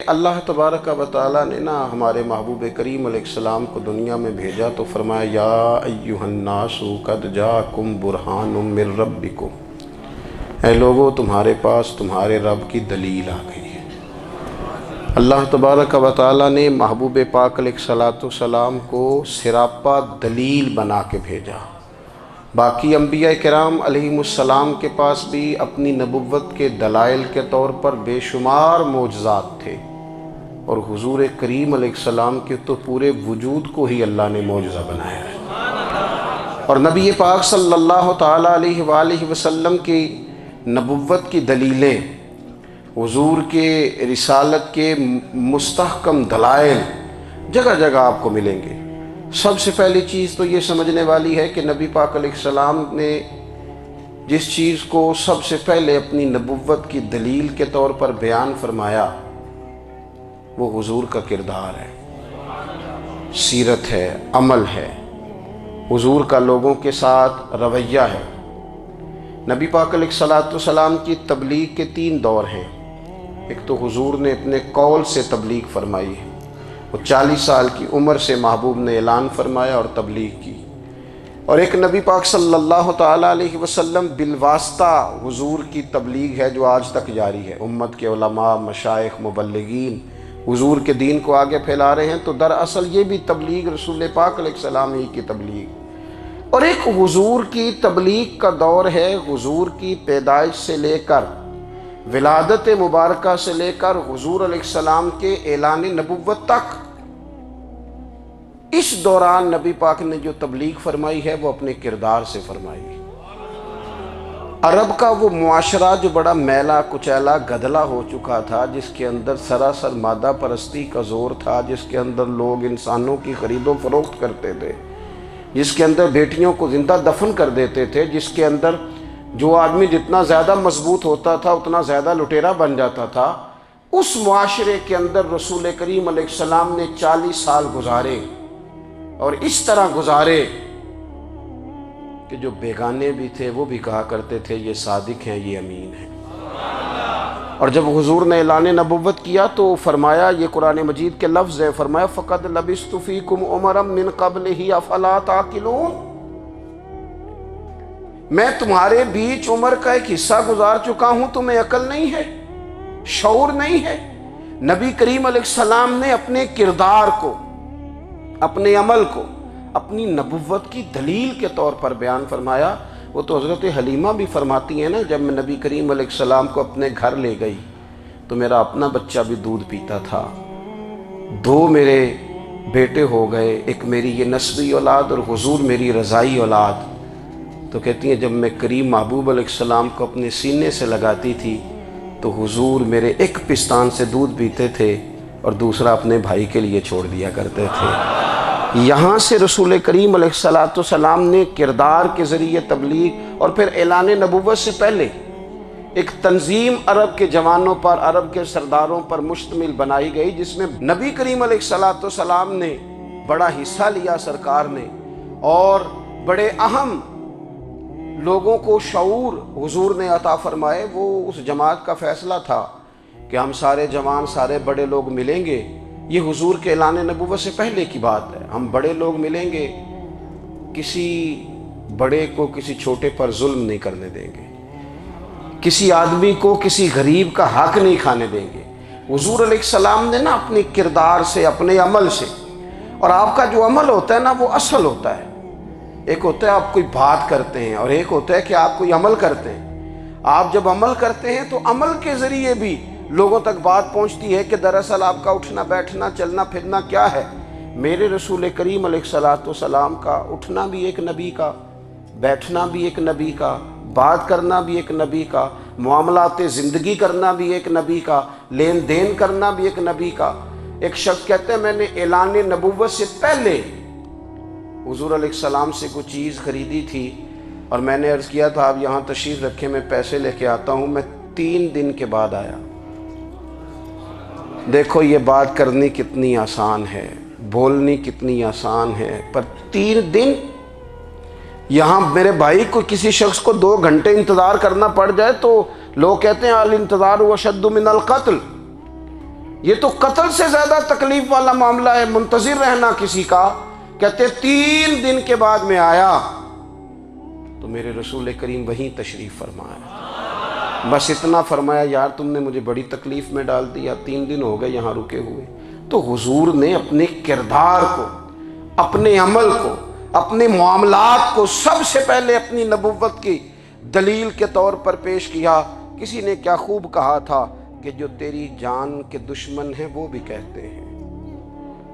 اللہ تبارک و تعالیٰ نے ہمارے محبوب کریم علیہ السلام کو دنیا میں بھیجا تو فرمایا یا ایھا الناس قد جاءکم برہان من ربکم، اے لوگو تمہارے پاس تمہارے رب کی دلیل آ گئی ہے۔ اللہ تبارک و تعالیٰ نے محبوب پاک علیہ السلام کو سراپا دلیل بنا کے بھیجا۔ باقی انبیاء کرام علیہم السلام کے پاس بھی اپنی نبوت کے دلائل کے طور پر بے شمار معجزات تھے، اور حضور کریم علیہ السلام کے تو پورے وجود کو ہی اللہ نے معجزہ بنایا ہے۔ اور نبی پاک صلی اللہ تعالیٰ علیہ وآلہ وسلم کی نبوت کی دلیلیں، حضور کے رسالت کے مستحکم دلائل جگہ جگہ آپ کو ملیں گے۔ سب سے پہلی چیز تو یہ سمجھنے والی ہے کہ نبی پاک علیہ السلام نے جس چیز کو سب سے پہلے اپنی نبوت کی دلیل کے طور پر بیان فرمایا وہ حضور کا کردار ہے، سیرت ہے، عمل ہے، حضور کا لوگوں کے ساتھ رویہ ہے۔ نبی پاک علیہ السلام کی تبلیغ کے 3 دور ہیں۔ ایک تو حضور نے اپنے قول سے تبلیغ فرمائی ہے، وہ 40 سال کی عمر سے محبوب نے اعلان فرمایا اور تبلیغ کی۔ اور ایک نبی پاک صلی اللہ تعالیٰ علیہ وسلم بالواسطہ حضور کی تبلیغ ہے جو آج تک جاری ہے۔ امت کے علماء، مشائخ، مبلغین حضور کے دین کو آگے پھیلا رہے ہیں، تو دراصل یہ بھی تبلیغ رسول پاک علیہ السلام ہی کی تبلیغ۔ اور ایک حضور کی تبلیغ کا دور ہے، حضور کی پیدائش سے لے کر ولادت مبارکہ سے لے کر حضور علیہ السلام کے اعلان نبوت تک۔ اس دوران نبی پاک نے جو تبلیغ فرمائی ہے وہ اپنے کردار سے فرمائی ہے۔ عرب کا وہ معاشرہ جو بڑا میلا کچیلا گدلا ہو چکا تھا، جس کے اندر سراسر مادہ پرستی کا زور تھا، جس کے اندر لوگ انسانوں کی خرید و فروخت کرتے تھے، جس کے اندر بیٹیوں کو زندہ دفن کر دیتے تھے، جس کے اندر جو آدمی جتنا زیادہ مضبوط ہوتا تھا اتنا زیادہ لٹیرا بن جاتا تھا، اس معاشرے کے اندر رسول کریم علیہ السلام نے 40 سال گزارے، اور اس طرح گزارے کہ جو بیگانے بھی تھے وہ بھی کہا کرتے تھے یہ صادق ہیں، یہ امین ہیں۔ اور جب حضور نے اعلان نبوت کیا تو فرمایا، یہ قرآن مجید کے لفظ ہے، فرمایا فَقَدْ لَبِثْتُ فِيكُمْ عُمَرًا مِّن قَبْلِهِ أَفَلَا تَعْقِلُونَ، میں تمہارے بیچ عمر کا ایک حصہ گزار چکا ہوں، تمہیں عقل نہیں ہے، شعور نہیں ہے۔ نبی کریم علیہ السلام نے اپنے کردار کو، اپنے عمل کو اپنی نبوت کی دلیل کے طور پر بیان فرمایا۔ وہ تو حضرت حلیمہ بھی فرماتی ہیں نا، جب میں نبی کریم علیہ السلام کو اپنے گھر لے گئی تو میرا اپنا بچہ بھی دودھ پیتا تھا، 2 میرے بیٹے ہو گئے، ایک میری یہ نسبی اولاد اور حضور میری رضائی اولاد۔ تو کہتی ہیں جب میں کریم محبوب علیہ السلام کو اپنے سینے سے لگاتی تھی تو حضور میرے ایک پستان سے دودھ پیتے تھے اور دوسرا اپنے بھائی کے لیے چھوڑ دیا کرتے تھے۔ یہاں سے رسول کریم علیہ السلام نے کردار کے ذریعے تبلیغ، اور پھر اعلان نبوت سے پہلے ایک تنظیم عرب کے جوانوں پر، عرب کے سرداروں پر مشتمل بنائی گئی، جس میں نبی کریم علیہ السلام نے بڑا حصہ لیا سرکار نے، اور بڑے اہم لوگوں کو شعور حضور نے عطا فرمائے۔ وہ اس جماعت کا فیصلہ تھا کہ ہم سارے جوان، سارے بڑے لوگ ملیں گے، یہ حضور کے اعلان نبوت سے پہلے کی بات ہے، ہم بڑے لوگ ملیں گے، کسی بڑے کو کسی چھوٹے پر ظلم نہیں کرنے دیں گے، کسی آدمی کو کسی غریب کا حق نہیں کھانے دیں گے۔ حضور علیہ السلام نے اپنے کردار سے، اپنے عمل سے، اور آپ کا جو عمل ہوتا ہے وہ اصل ہوتا ہے۔ ایک ہوتا ہے آپ کوئی بات کرتے ہیں، اور ایک ہوتا ہے کہ آپ کوئی عمل کرتے ہیں۔ آپ جب عمل کرتے ہیں تو عمل کے ذریعے بھی لوگوں تک بات پہنچتی ہے کہ دراصل آپ کا اٹھنا بیٹھنا، چلنا پھرنا کیا ہے۔ میرے رسول کریم علیہ السلام کا اٹھنا بھی ایک نبی کا، بیٹھنا بھی ایک نبی کا، بات کرنا بھی ایک نبی کا، معاملات زندگی کرنا بھی ایک نبی کا، لین دین کرنا بھی ایک نبی کا۔ ایک شخص کہتے ہیں میں نے اعلان نبوت سے پہلے حضور علیہ السلام سے کوئی چیز خریدی تھی، اور میں نے عرض کیا تھا آپ یہاں تشریف رکھیں، میں پیسے لے کے آتا ہوں۔ میں 3 دن کے بعد آیا۔ دیکھو یہ بات کرنی کتنی آسان ہے، بولنی کتنی آسان ہے، پر 3 دن یہاں میرے بھائی کو، کسی شخص کو 2 گھنٹے انتظار کرنا پڑ جائے تو لوگ کہتے ہیں الانتظار اشد من القتل، یہ تو قتل سے زیادہ تکلیف والا معاملہ ہے، منتظر رہنا کسی کا۔ کہتے 3 دن کے بعد میں آیا تو میرے رسول کریم وہیں تشریف فرمایا، بس اتنا فرمایا یار تم نے مجھے بڑی تکلیف میں ڈال دیا، 3 دن ہو گئے یہاں رکے ہوئے۔ تو حضور نے اپنے کردار کو، اپنے عمل کو، اپنے معاملات کو سب سے پہلے اپنی نبوت کی دلیل کے طور پر پیش کیا۔ کسی نے کیا خوب کہا تھا کہ جو تیری جان کے دشمن ہیں وہ بھی کہتے ہیں،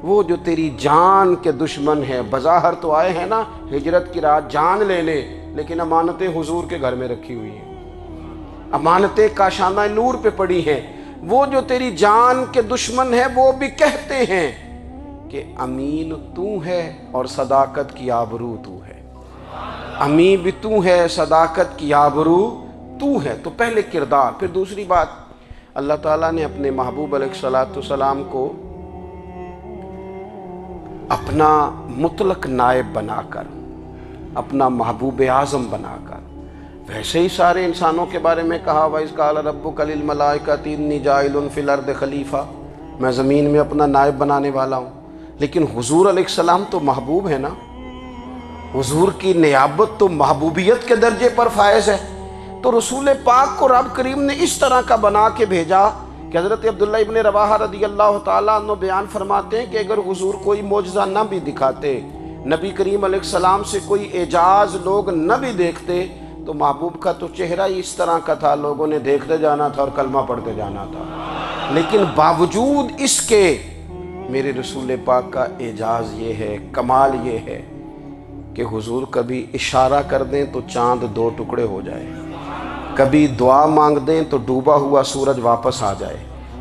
وہ جو تیری جان کے دشمن ہیں، بظاہر تو آئے ہیں نا ہجرت کی رات جان لینے، لیکن امانتیں حضور کے گھر میں رکھی ہوئی ہیں، امانتیں کاشانہ نور پہ پڑی ہیں۔ وہ جو تیری جان کے دشمن ہیں وہ بھی کہتے ہیں کہ امین تو ہے اور صداقت کی آبرو تو ہے، امین بھی تو ہے، صداقت کی آبرو تو ہے۔ تو پہلے کردار۔ پھر دوسری بات، اللہ تعالیٰ نے اپنے محبوب علیہ السلام کو اپنا مطلق نائب بنا کر، اپنا محبوب اعظم بنا کر، ویسے ہی سارے انسانوں کے بارے میں کہا وَإِذْ قَالَ رَبُّكَ لِلْمَلَائِكَةِ إِنِّي جَاعِلٌ فِي الْأَرْضِ خَلِيفَةً، میں زمین میں اپنا نائب بنانے والا ہوں۔ لیکن حضور علیہ السلام تو محبوب ہے نا، حضور کی نیابت تو محبوبیت کے درجے پر فائز ہے۔ تو رسول پاک کو رب کریم نے اس طرح کا بنا کے بھیجا کہ حضرت عبداللہ ابن رواحہ رضی اللہ تعالیٰ عنہ بیان فرماتے ہیں کہ اگر حضور کوئی معجزہ نہ بھی دکھاتے، نبی کریم علیہ السلام سے کوئی اعجاز لوگ نہ بھی دیکھتے، تو محبوب کا تو چہرہ ہی اس طرح کا تھا، لوگوں نے دیکھتے جانا تھا اور کلمہ پڑھتے جانا تھا۔ لیکن باوجود اس کے میرے رسول پاک کا اعجاز یہ ہے، کمال یہ ہے کہ حضور کبھی اشارہ کر دیں تو چاند 2 ٹکڑے ہو جائے، کبھی دعا مانگ دیں تو ڈوبا ہوا سورج واپس آ جائے،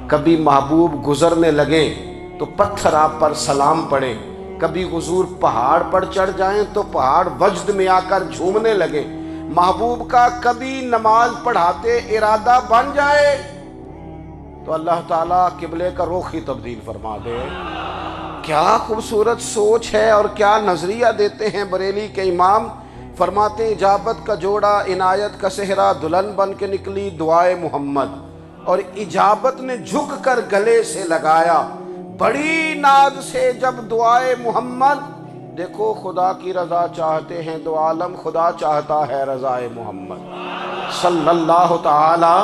کبھی محبوب گزرنے لگیں تو پتھر آپ پر سلام پڑے، کبھی حضور پہاڑ پر چڑھ جائیں تو پہاڑ وجد میں آ کر جھومنے لگے، محبوب کا کبھی نماز پڑھاتے ارادہ بن جائے تو اللہ تعالیٰ قبلے کا رخ ہی تبدیل فرما دے۔ کیا خوبصورت سوچ ہے اور کیا نظریہ دیتے ہیں بریلی کے امام۔ فرماتے ہیں اجابت کا جوڑا عنایت کا صحرا، دلہن بن کے نکلی دعائے محمد، اور اجابت نے جھک کر گلے سے لگایا بڑی ناز سے جب دعائے محمد۔ دیکھو خدا کی رضا چاہتے ہیں دو عالم، خدا چاہتا ہے رضائے محمد صلی اللہ تعالی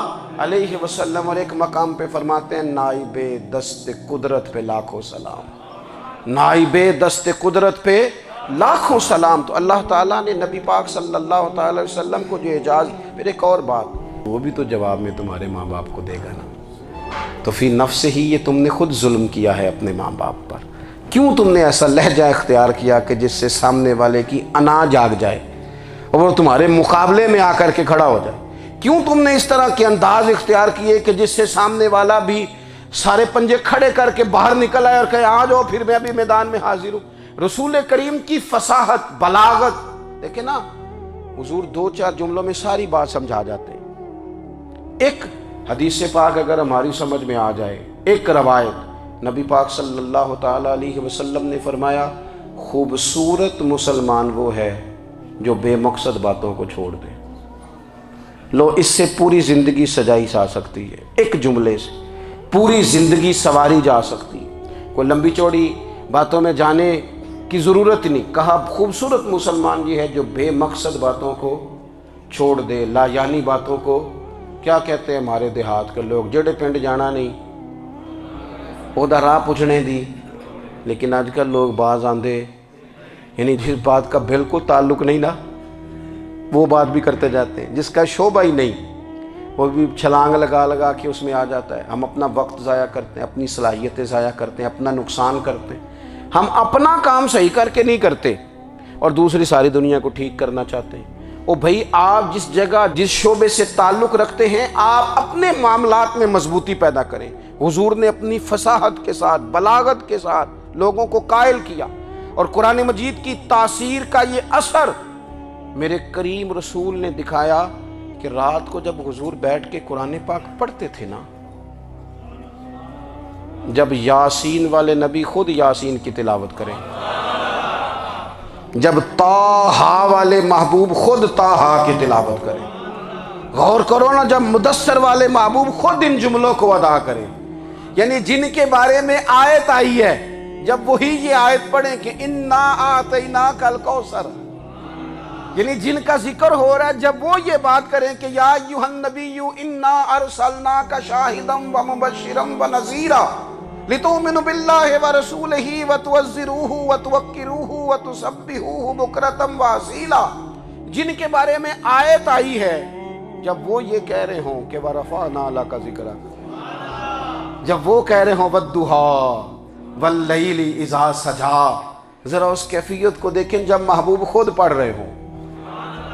علیہ وسلم۔ اور ایک مقام پہ فرماتے ہیں نائب دست قدرت پہ لاکھوں سلام، نائب دست قدرت پہ لاکھوں سلام۔ تو اللہ تعالیٰ نے نبی پاک صلی اللہ تعالی علیہ وسلم کو جو اعجاز۔ پھر ایک اور بات، وہ بھی تو جواب میں تمہارے ماں باپ کو دے گا نا، تو فی نفس ہی یہ تم نے خود ظلم کیا ہے اپنے ماں باپ پر۔ کیوں تم نے ایسا لہجہ اختیار کیا کہ جس سے سامنے والے کی انا جاگ جائے اور وہ تمہارے مقابلے میں آ کر کے کھڑا ہو جائے؟ کیوں تم نے اس طرح کے انداز اختیار کیے کہ جس سے سامنے والا بھی سارے پنجے کھڑے کر کے باہر نکل آئے اور کہے آ جاؤ پھر میں بھی میدان میں حاضر ہوں؟ رسول کریم کی فصاحت، بلاغت دیکھیں نا، حضور 2-4 جملوں میں ساری بات سمجھا جاتے ہیں۔ ایک حدیث پاک اگر ہماری سمجھ میں آ جائے، ایک روایت، نبی پاک صلی اللہ تعالی علیہ وسلم نے فرمایا خوبصورت مسلمان وہ ہے جو بے مقصد باتوں کو چھوڑ دے۔ لو اس سے پوری زندگی سجائی جا سکتی ہے، ایک جملے سے پوری زندگی سواری جا سکتی ہے، کوئی لمبی چوڑی باتوں میں جانے کی ضرورت نہیں۔ کہا خوبصورت مسلمان یہ ہے جو بے مقصد باتوں کو چھوڑ دے، لا یعنی باتوں کو، کیا کہتے ہیں ہمارے دیہات کے لوگ، جڑے پنڈ جانا نہیں اودا راہ پوچھنے دی۔ لیکن آج کل لوگ باز آندے، یعنی جس بات کا بالکل تعلق نہیں نا وہ بات بھی کرتے جاتے ہیں، جس کا شعبہ ہی نہیں وہ بھی چھلانگ لگا لگا کے اس میں آ جاتا ہے۔ ہم اپنا وقت ضائع کرتے ہیں، اپنی صلاحیتیں ضائع کرتے ہیں، اپنا نقصان کرتے ہیں۔ ہم اپنا کام صحیح کر کے نہیں کرتے اور دوسری ساری دنیا کو ٹھیک کرنا چاہتے ہیں۔ او بھائی آپ جس جگہ جس شعبے سے تعلق رکھتے ہیں آپ اپنے معاملات میں مضبوطی پیدا کریں۔ حضور نے اپنی فصاحت کے ساتھ، بلاغت کے ساتھ لوگوں کو قائل کیا، اور قرآن مجید کی تاثیر کا یہ اثر میرے کریم رسول نے دکھایا کہ رات کو جب حضور بیٹھ کے قرآن پاک پڑھتے تھے نا، جب یاسین والے نبی خود یاسین کی تلاوت کریں، جب طٰہٰ والے محبوب خود طٰہٰ کی تلاوت کریں، غور کرو نا، جب مدثر والے محبوب خود ان جملوں کو ادا کریں، یعنی جن کے بارے میں آیت آئی ہے، جب وہی یہ آیت پڑھیں کہ انا اعطیناک الکوثر، یعنی جن کا ذکر ہو رہا ہے، جب وہ یہ بات کریں کہ یا ایھا النبی انا ارسلناک شاہدا ومبشرا ونذیرا لتؤمنوا باللہ ورسولہ وتعزروہ وتوقروہ وتسبحوہ بکرۃ واصیلا، جن کے بارے میں آیت آئی ہے، جب وہ یہ کہہ رہے ہوں کہ ورفعنا لک ذکرک، جب وہ کہہ رہے ہوں والضحیٰ واللیل اذا سجا، ذرا اس کیفیت کو دیکھیں جب محبوب خود پڑھ رہے ہوں،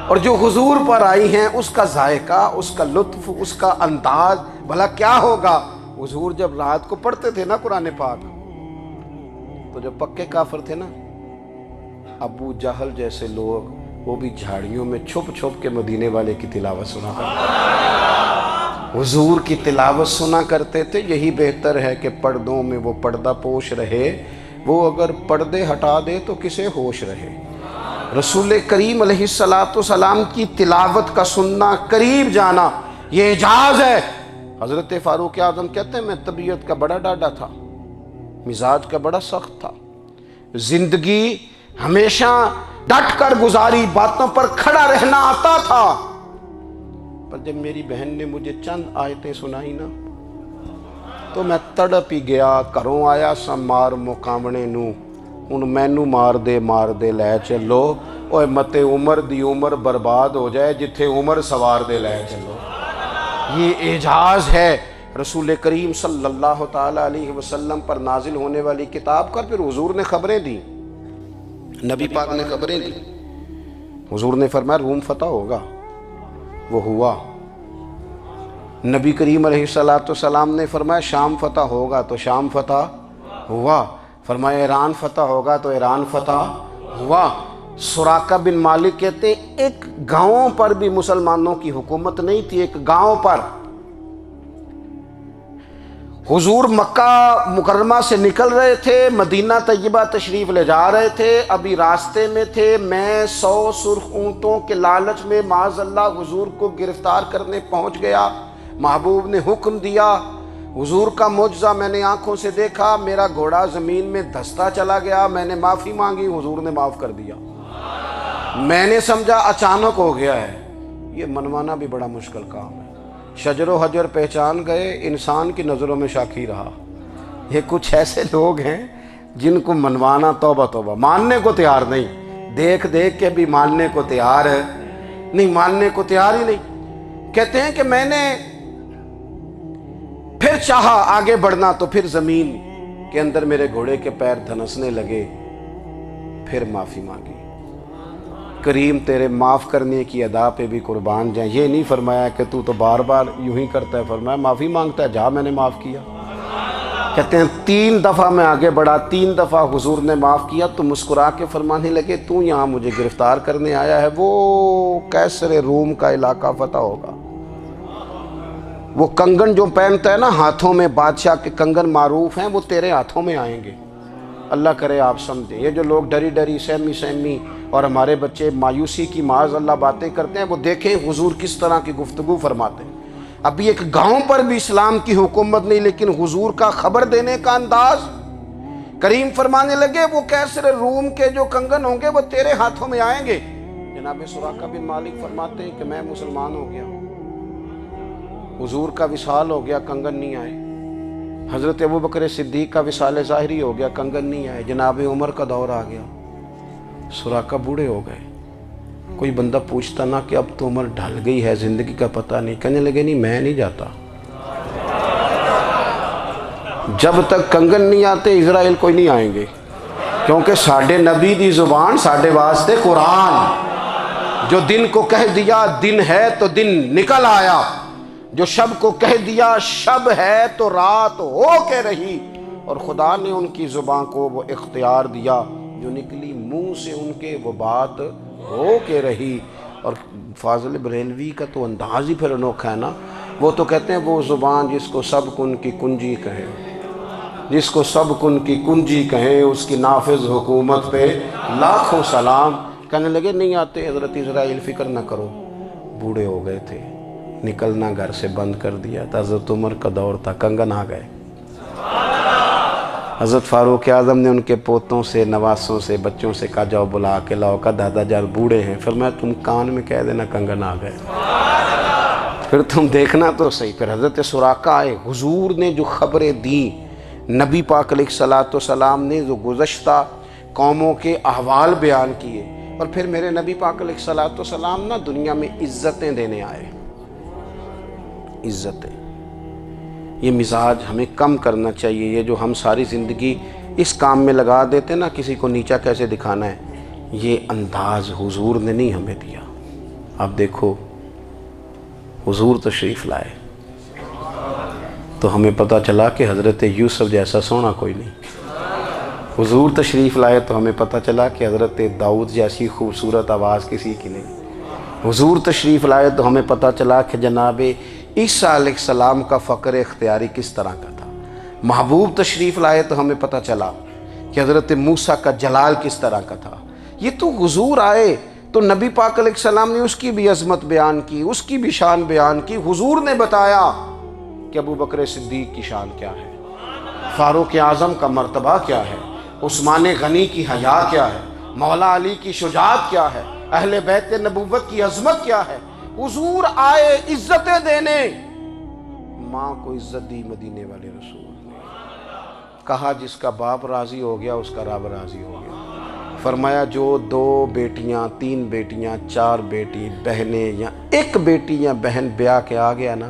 اور جو حضور پر آئی ہیں اس کا ذائقہ، اس کا لطف، اس کا انداز بھلا کیا ہوگا۔ حضور جب رات کو پڑھتے تھے نا قرآن پاک، تو جو پکے کافر تھے نا، ابو جہل جیسے لوگ، وہ بھی جھاڑیوں میں چھپ چھپ کے مدینے والے کی تلاوت سنا کرتے تھے، حضور کی تلاوت سنا کرتے تھے۔ یہی بہتر ہے کہ پردوں میں وہ پردہ پوش رہے، وہ اگر پردے ہٹا دے تو کسے ہوش رہے۔ رسول کریم علیہ السلام کی تلاوت کا سننا، قریب جانا، یہ اعجاز ہے۔ حضرت فاروق اعظم کہتے ہیں میں طبیعت کا بڑا ڈاڈا تھا، مزاج کا بڑا سخت تھا، زندگی ہمیشہ ڈٹ کر گزاری، باتوں پر کھڑا رہنا آتا تھا، پر جب میری بہن نے مجھے چند آیتیں سنائی نا تو میں تڑپ ہی گیا۔ گھروں آیا سا مار مقامنے نو، ان مینو مار دے لے چلو، اوے متے عمر دی عمر برباد ہو جائے، جتھے عمر سوار دے لے چلو۔ یہ اعجاز ہے رسول کریم صلی اللہ تعالیٰ علیہ وسلم پر نازل ہونے والی کتاب کا۔ پھر حضور نے خبریں دی، نبی پاک نے خبریں دی، حضور نے فرمایا روم فتح ہوگا، وہ ہوا۔ نبی کریم علیہ السلام نے فرمایا شام فتح ہوگا، تو شام فتح ہوا۔ فرمایا ایران فتح ہوگا، تو ایران فتح ہوا۔ سراقہ بن مالک کہتے ہیں ایک گاؤں پر بھی مسلمانوں کی حکومت نہیں تھی، ایک گاؤں پر۔ حضور مکہ مکرمہ سے نکل رہے تھے، مدینہ طیبہ تشریف لے جا رہے تھے، ابھی راستے میں تھے، میں 100 سرخ اونٹوں کے لالچ میں معاذ اللہ حضور کو گرفتار کرنے پہنچ گیا۔ محبوب نے حکم دیا، حضور کا معجزہ میں نے آنکھوں سے دیکھا، میرا گھوڑا زمین میں دھستا چلا گیا، میں نے معافی مانگی، حضور نے معاف کر دیا۔ میں نے سمجھا اچانک ہو گیا ہے۔ یہ منوانا بھی بڑا مشکل کام ہے۔ شجر و حجر پہچان گئے، انسان کی نظروں میں شاکی رہا۔ یہ کچھ ایسے لوگ ہیں جن کو منوانا توبہ توبہ، ماننے کو تیار نہیں، دیکھ دیکھ کے بھی ماننے کو تیار ہے نہیں، ماننے کو تیار ہی نہیں۔ کہتے ہیں کہ میں نے پھر چاہا آگے بڑھنا، تو پھر زمین کے اندر میرے گھوڑے کے پیر دھنسنے لگے، پھر معافی مانگی۔ کریم تیرے معاف کرنے کی ادا پہ بھی قربان جائیں۔ یہ نہیں فرمایا کہ تو بار بار یوں ہی کرتا ہے، فرمایا معافی مانگتا ہے، جا میں نے معاف کیا۔ کہتے ہیں 3 دفعہ میں آگے بڑھا، 3 دفعہ حضور نے معاف کیا، تو مسکرا کے فرمانے لگے تو یہاں مجھے گرفتار کرنے آیا ہے، وہ کیسر روم کا علاقہ فتح ہوگا۔ وہ کنگن جو پہنتا ہے نا ہاتھوں میں، بادشاہ کے کنگن معروف ہیں، وہ تیرے ہاتھوں میں آئیں گے۔ اللہ کرے آپ سمجھیں۔ یہ جو لوگ ڈری ڈری سہمی اور ہمارے بچے مایوسی کی معاذ اللہ باتیں کرتے ہیں، وہ دیکھیں حضور کس طرح کی گفتگو فرماتے ہیں۔ ابھی ایک گاؤں پر بھی اسلام کی حکومت نہیں، لیکن حضور کا خبر دینے کا انداز۔ کریم فرمانے لگے وہ کیسر روم کے جو کنگن ہوں گے وہ تیرے ہاتھوں میں آئیں گے۔ جناب سراقہ بن مالک فرماتے ہیں کہ میں مسلمان ہو گیا، حضور کا وصال ہو گیا، کنگن نہیں آئے۔ حضرت ابوبکر صدیق کا وصال ظاہری ہو گیا، کنگن نہیں آئے۔ جناب عمر کا دور آ گیا، سراقہ بوڑھے ہو گئے۔ کوئی بندہ پوچھتا نا کہ اب تو عمر ڈھل گئی ہے، زندگی کا پتہ نہیں، کہنے لگے نہیں میں نہیں جاتا، جب تک کنگن نہیں آتے اسرائیل کوئی نہیں آئیں گے، کیونکہ ساڈے نبی دی زبان ساڈے واسطے قرآن۔ جو دن کو کہہ دیا دن ہے تو دن نکل آیا، جو شب کو کہہ دیا شب ہے تو رات ہو کے رہی، اور خدا نے ان کی زبان کو وہ اختیار دیا، جو نکلی منہ سے ان کے وہ بات ہو کے رہی۔ اور فاضل بریلوی کا تو انداز ہی پھر انوکھا ہے نا، وہ تو کہتے ہیں وہ زبان جس کو سب کن کی کنجی کہیں، جس کو سب کن کی کنجی کہیں، اس کی نافذ حکومت پہ لاکھوں سلام۔ کہنے لگے نہیں آتے حضرت اسرائیل، فکر نہ کرو، بوڑھے ہو گئے تھے، نکلنا گھر سے بند کر دیا تھا۔ حضرت عمر کا دور تھا، کنگن آ گئے۔ حضرت فاروق اعظم نے ان کے پوتوں سے، نواسوں سے، بچوں سے کہا جاؤ بلا کے لاؤ، کا دادا جان بوڑھے ہیں، فرمایا تم کان میں کہہ دینا کنگن آ گئے، پھر تم دیکھنا تو صحیح۔ پھر حضرت سراقہ آئے، حضور نے جو خبریں دیں، نبی پاک علیہ الصلوۃ والسلام نے جو گزشتہ قوموں کے احوال بیان کیے، اور پھر میرے نبی پاک علیہ الصلوۃ والسلام نا دنیا میں عزتیں دینے آئے، عزتیں۔ یہ مزاج ہمیں کم کرنا چاہیے، یہ جو ہم ساری زندگی اس کام میں لگا دیتے نا، کسی کو نیچا کیسے دکھانا ہے، یہ انداز حضور نے نہیں ہمیں دیا۔ اب دیکھو حضور تشریف لائے تو ہمیں پتہ چلا کہ حضرت یوسف جیسا سونا کوئی نہیں، حضور تشریف لائے تو ہمیں پتہ چلا کہ حضرت داؤد جیسی خوبصورت آواز کسی کی نہیں، حضور تشریف لائے تو ہمیں پتہ چلا کہ جناب عیسیٰ علیہ السلام کا فقر اختیاری کس طرح کا تھا، محبوب تشریف لائے تو ہمیں پتہ چلا کہ حضرت موسیٰ کا جلال کس طرح کا تھا۔ یہ تو حضور آئے تو نبی پاک علیہ السلام نے اس کی بھی عظمت بیان کی، اس کی بھی شان بیان کی۔ حضور نے بتایا کہ ابو بکر صدیق کی شان کیا ہے، فاروق اعظم کا مرتبہ کیا ہے، عثمان غنی کی حیا کیا ہے، مولا علی کی شجاعت کیا ہے، اہل بیت نبوت کی عظمت کیا ہے۔ حضور آئے عزتیں دینے، ماں کو عزت دی مدینے والے رسول نے، کہا جس کا باپ راضی ہو گیا اس کا رب راضی ہو گیا۔ فرمایا جو 2 بیٹیاں، 3 بیٹیاں، 4 بیٹی بہنیں یا 1 بیٹی یا بہن بیاہ کے آ گیا نا،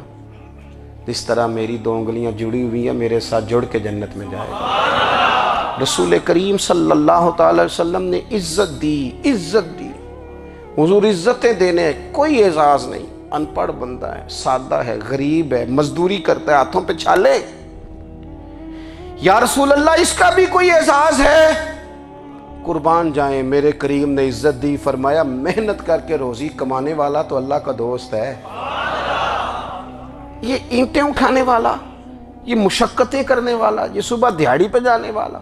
اس طرح میری 2 انگلیاں جڑی ہوئی ہیں، میرے ساتھ جڑ کے جنت میں جائے گا۔ رسول کریم صلی اللہ تعالی وسلم نے عزت دی، عزت دی۔ حضور عزتیں دینے، کوئی اعزاز نہیں، ان پڑھ بندہ ہے، سادہ ہے، غریب ہے، مزدوری کرتا ہے، ہاتھوں پہ چھالے، یا رسول اللہ اس کا بھی کوئی اعزاز ہے؟ قربان جائیں، میرے کریم نے عزت دی، فرمایا محنت کر کے روزی کمانے والا تو اللہ کا دوست ہے، یہ اینٹیں اٹھانے والا، یہ مشقتیں کرنے والا، یہ صبح دیہڑی پہ جانے والا،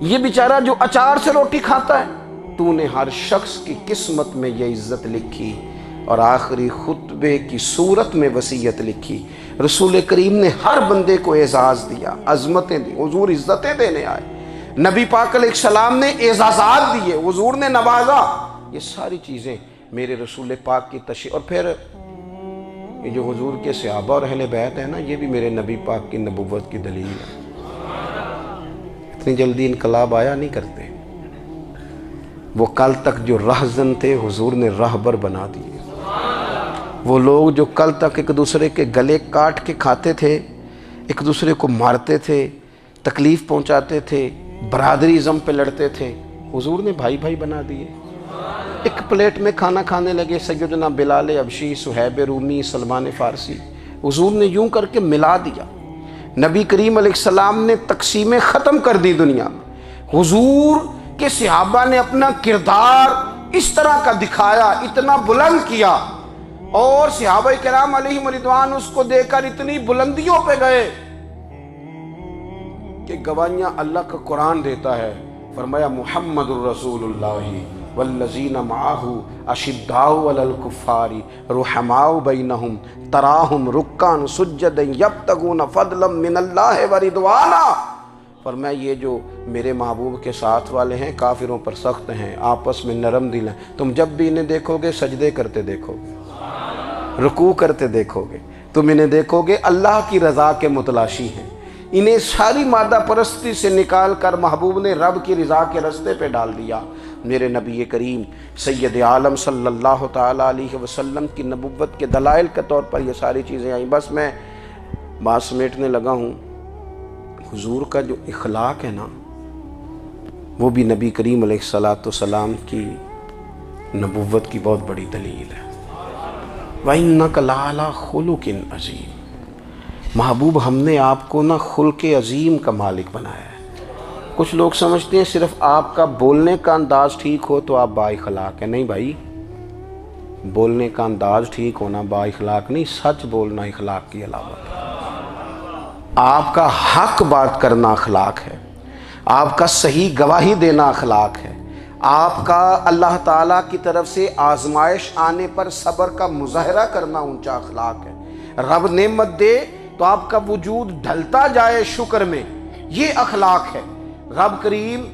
یہ بیچارہ جو اچار سے روٹی کھاتا ہے، تو نے ہر شخص کی قسمت میں یہ عزت لکھی اور آخری خطبے کی صورت میں وصیت لکھی۔ رسول کریم نے ہر بندے کو اعزاز دیا، عظمتیں دی، حضور عزتیں دینے آئے، نبی پاک علیہ السلام نے اعزازات دیے، حضور نے نوازا۔ یہ ساری چیزیں میرے رسول پاک کی تشریف، اور پھر یہ جو حضور کے صحابہ اور اہل بیت ہیں نا، یہ بھی میرے نبی پاک کی نبوت کی دلیل ہے۔ اتنی جلدی انقلاب آیا نہیں کرتے، وہ کل تک جو رہزن تھے حضور نے راہبر بنا دیے، وہ لوگ جو کل تک ایک دوسرے کے گلے کاٹ کے کھاتے تھے، ایک دوسرے کو مارتے تھے، تکلیف پہنچاتے تھے، برادری ازم پہ لڑتے تھے، حضور نے بھائی بھائی بنا دیے۔ ایک پلیٹ میں کھانا کھانے لگے، سیدنا بلال حبشی، صہیب رومی، سلمان فارسی، حضور نے یوں کر کے ملا دیا۔ نبی کریم علیہ السلام نے تقسیمیں ختم کر دی دنیا میں۔ حضور کے صحابہ نے اپنا کردار اس طرح کا دکھایا، اتنا بلند کیا، اور صحابہ کرام علیہم رضوان اس کو دیکھ کر اتنی بلندیوں پہ گئے کہ گواہیاں اللہ کا قرآن دیتا ہے۔ فرمایا محمد الرسول اللہ والذین معہ اشداء علی الکفار رحماء بینہم تراہم رکعا سجدا یبتغون فضلا من اللہ ورضوانا۔ فرمایا یہ جو میرے محبوب کے ساتھ والے ہیں کافروں پر سخت ہیں، آپس میں نرم دل ہیں، تم جب بھی انہیں دیکھو گے سجدے کرتے دیکھو گے، رکوع کرتے دیکھو گے، تم انہیں دیکھو گے اللہ کی رضا کے متلاشی ہیں۔ انہیں ساری مادہ پرستی سے نکال کر محبوب نے رب کی رضا کے رستے پہ ڈال دیا۔ میرے نبی کریم سید عالم صلی اللہ تعالیٰ علیہ وسلم کی نبوت کے دلائل کے طور پر یہ ساری چیزیں آئیں۔ بس میں بات سمیٹنے لگا ہوں۔ حضور کا جو اخلاق ہے نا، وہ بھی نبی کریم علیہ الصلوۃ والسلام کی نبوت کی بہت بڑی دلیل ہے۔ وَإِنَّكَ لَعَلَىٰ خُلُقٍ عَظِيمٍ۔ محبوب ہم نے آپ کو نا خلق عظیم کا مالک بنایا ہے۔ کچھ لوگ سمجھتے ہیں صرف آپ کا بولنے کا انداز ٹھیک ہو تو آپ با اخلاق ہیں۔ نہیں بھائی، بولنے کا انداز ٹھیک ہونا با اخلاق نہیں، سچ بولنا اخلاق کی علامت ہے۔ آپ کا حق بات کرنا اخلاق ہے، آپ کا صحیح گواہی دینا اخلاق ہے، آپ کا اللہ تعالیٰ کی طرف سے آزمائش آنے پر صبر کا مظاہرہ کرنا اونچا اخلاق ہے۔ رب نعمت دے تو آپ کا وجود ڈھلتا جائے شکر میں، یہ اخلاق ہے۔ رب کریم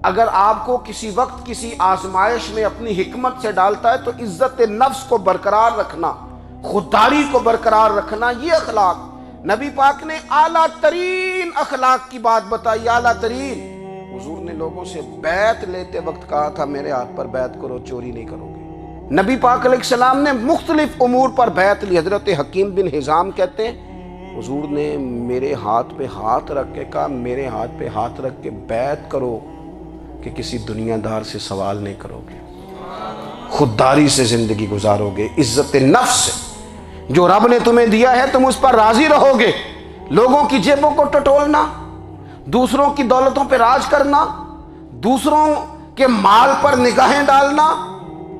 اگر آپ کو کسی وقت کسی آزمائش میں اپنی حکمت سے ڈالتا ہے تو عزت نفس کو برقرار رکھنا، خودداری کو برقرار رکھنا، یہ اخلاق نبی پاک نے اعلیٰ ترین اخلاق کی بات بتائی، اعلیٰ ترین۔ حضور نے لوگوں سے بیعت لیتے وقت کہا تھا میرے ہاتھ پر بیعت کرو، چوری نہیں کرو گے۔ نبی پاک علیہ السلام نے مختلف امور پر بیعت لی۔ حضرت حکیم بن حزام کہتے ہیں حضور نے میرے ہاتھ پہ ہاتھ رکھ کے کہا میرے ہاتھ پہ ہاتھ رکھ کے بیعت کرو کہ کسی دنیا دار سے سوال نہیں کرو گے، خودداری سے زندگی گزارو گے، عزت نفس سے جو رب نے تمہیں دیا ہے تم اس پر راضی رہو گے۔ لوگوں کی جیبوں کو ٹٹولنا، دوسروں کی دولتوں پہ راج کرنا، دوسروں کے مال پر نگاہیں ڈالنا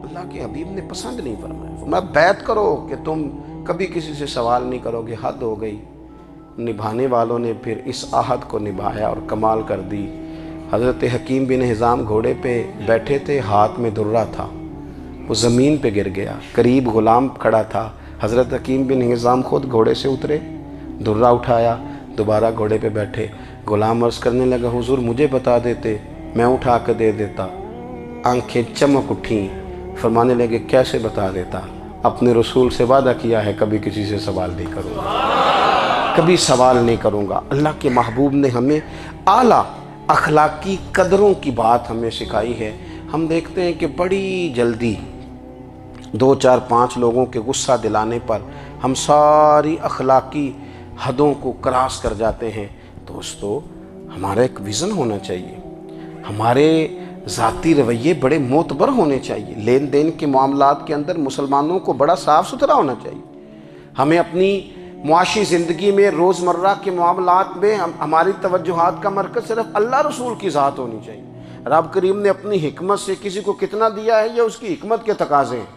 اللہ کے حبیب نے پسند نہیں فرمایا۔ فرمایا بیعت کرو کہ تم کبھی کسی سے سوال نہیں کرو گے، حد ہو گئی۔ نبھانے والوں نے پھر اس عہد کو نبھایا اور کمال کر دی۔ حضرت حکیم بن حزام گھوڑے پہ بیٹھے تھے، ہاتھ میں درہ تھا، وہ زمین پہ گر گیا، قریب غلام کھڑا تھا، حضرت حکیم بن حزام خود گھوڑے سے اترے، درہ اٹھایا، دوبارہ گھوڑے پہ بیٹھے۔ غلام عرض کرنے لگا حضور مجھے بتا دیتے میں اٹھا کے دے دیتا۔ آنکھیں چمک اٹھیں، فرمانے لگے کیسے بتا دیتا، اپنے رسول سے وعدہ کیا ہے کبھی کسی سے سوال نہیں کروں گا، کبھی سوال نہیں کروں گا۔ اللہ کے محبوب نے ہمیں اعلیٰ اخلاقی قدروں کی بات ہمیں سکھائی ہے۔ ہم دیکھتے ہیں کہ بڑی جلدی 2 4 5 لوگوں کے غصہ دلانے پر ہم ساری اخلاقی حدوں کو کراس کر جاتے ہیں۔ دوستو ہمارا ایک ویژن ہونا چاہیے، ہمارے ذاتی رویے بڑے معتبر ہونے چاہیے، لین دین کے معاملات کے اندر مسلمانوں کو بڑا صاف ستھرا ہونا چاہیے۔ ہمیں اپنی معاشی زندگی میں روزمرہ کے معاملات میں ہماری توجہات کا مرکز صرف اللہ رسول کی ذات ہونی چاہیے۔ رب کریم نے اپنی حکمت سے کسی کو کتنا دیا ہے یہ اس کی حکمت کے تقاضے ہیں،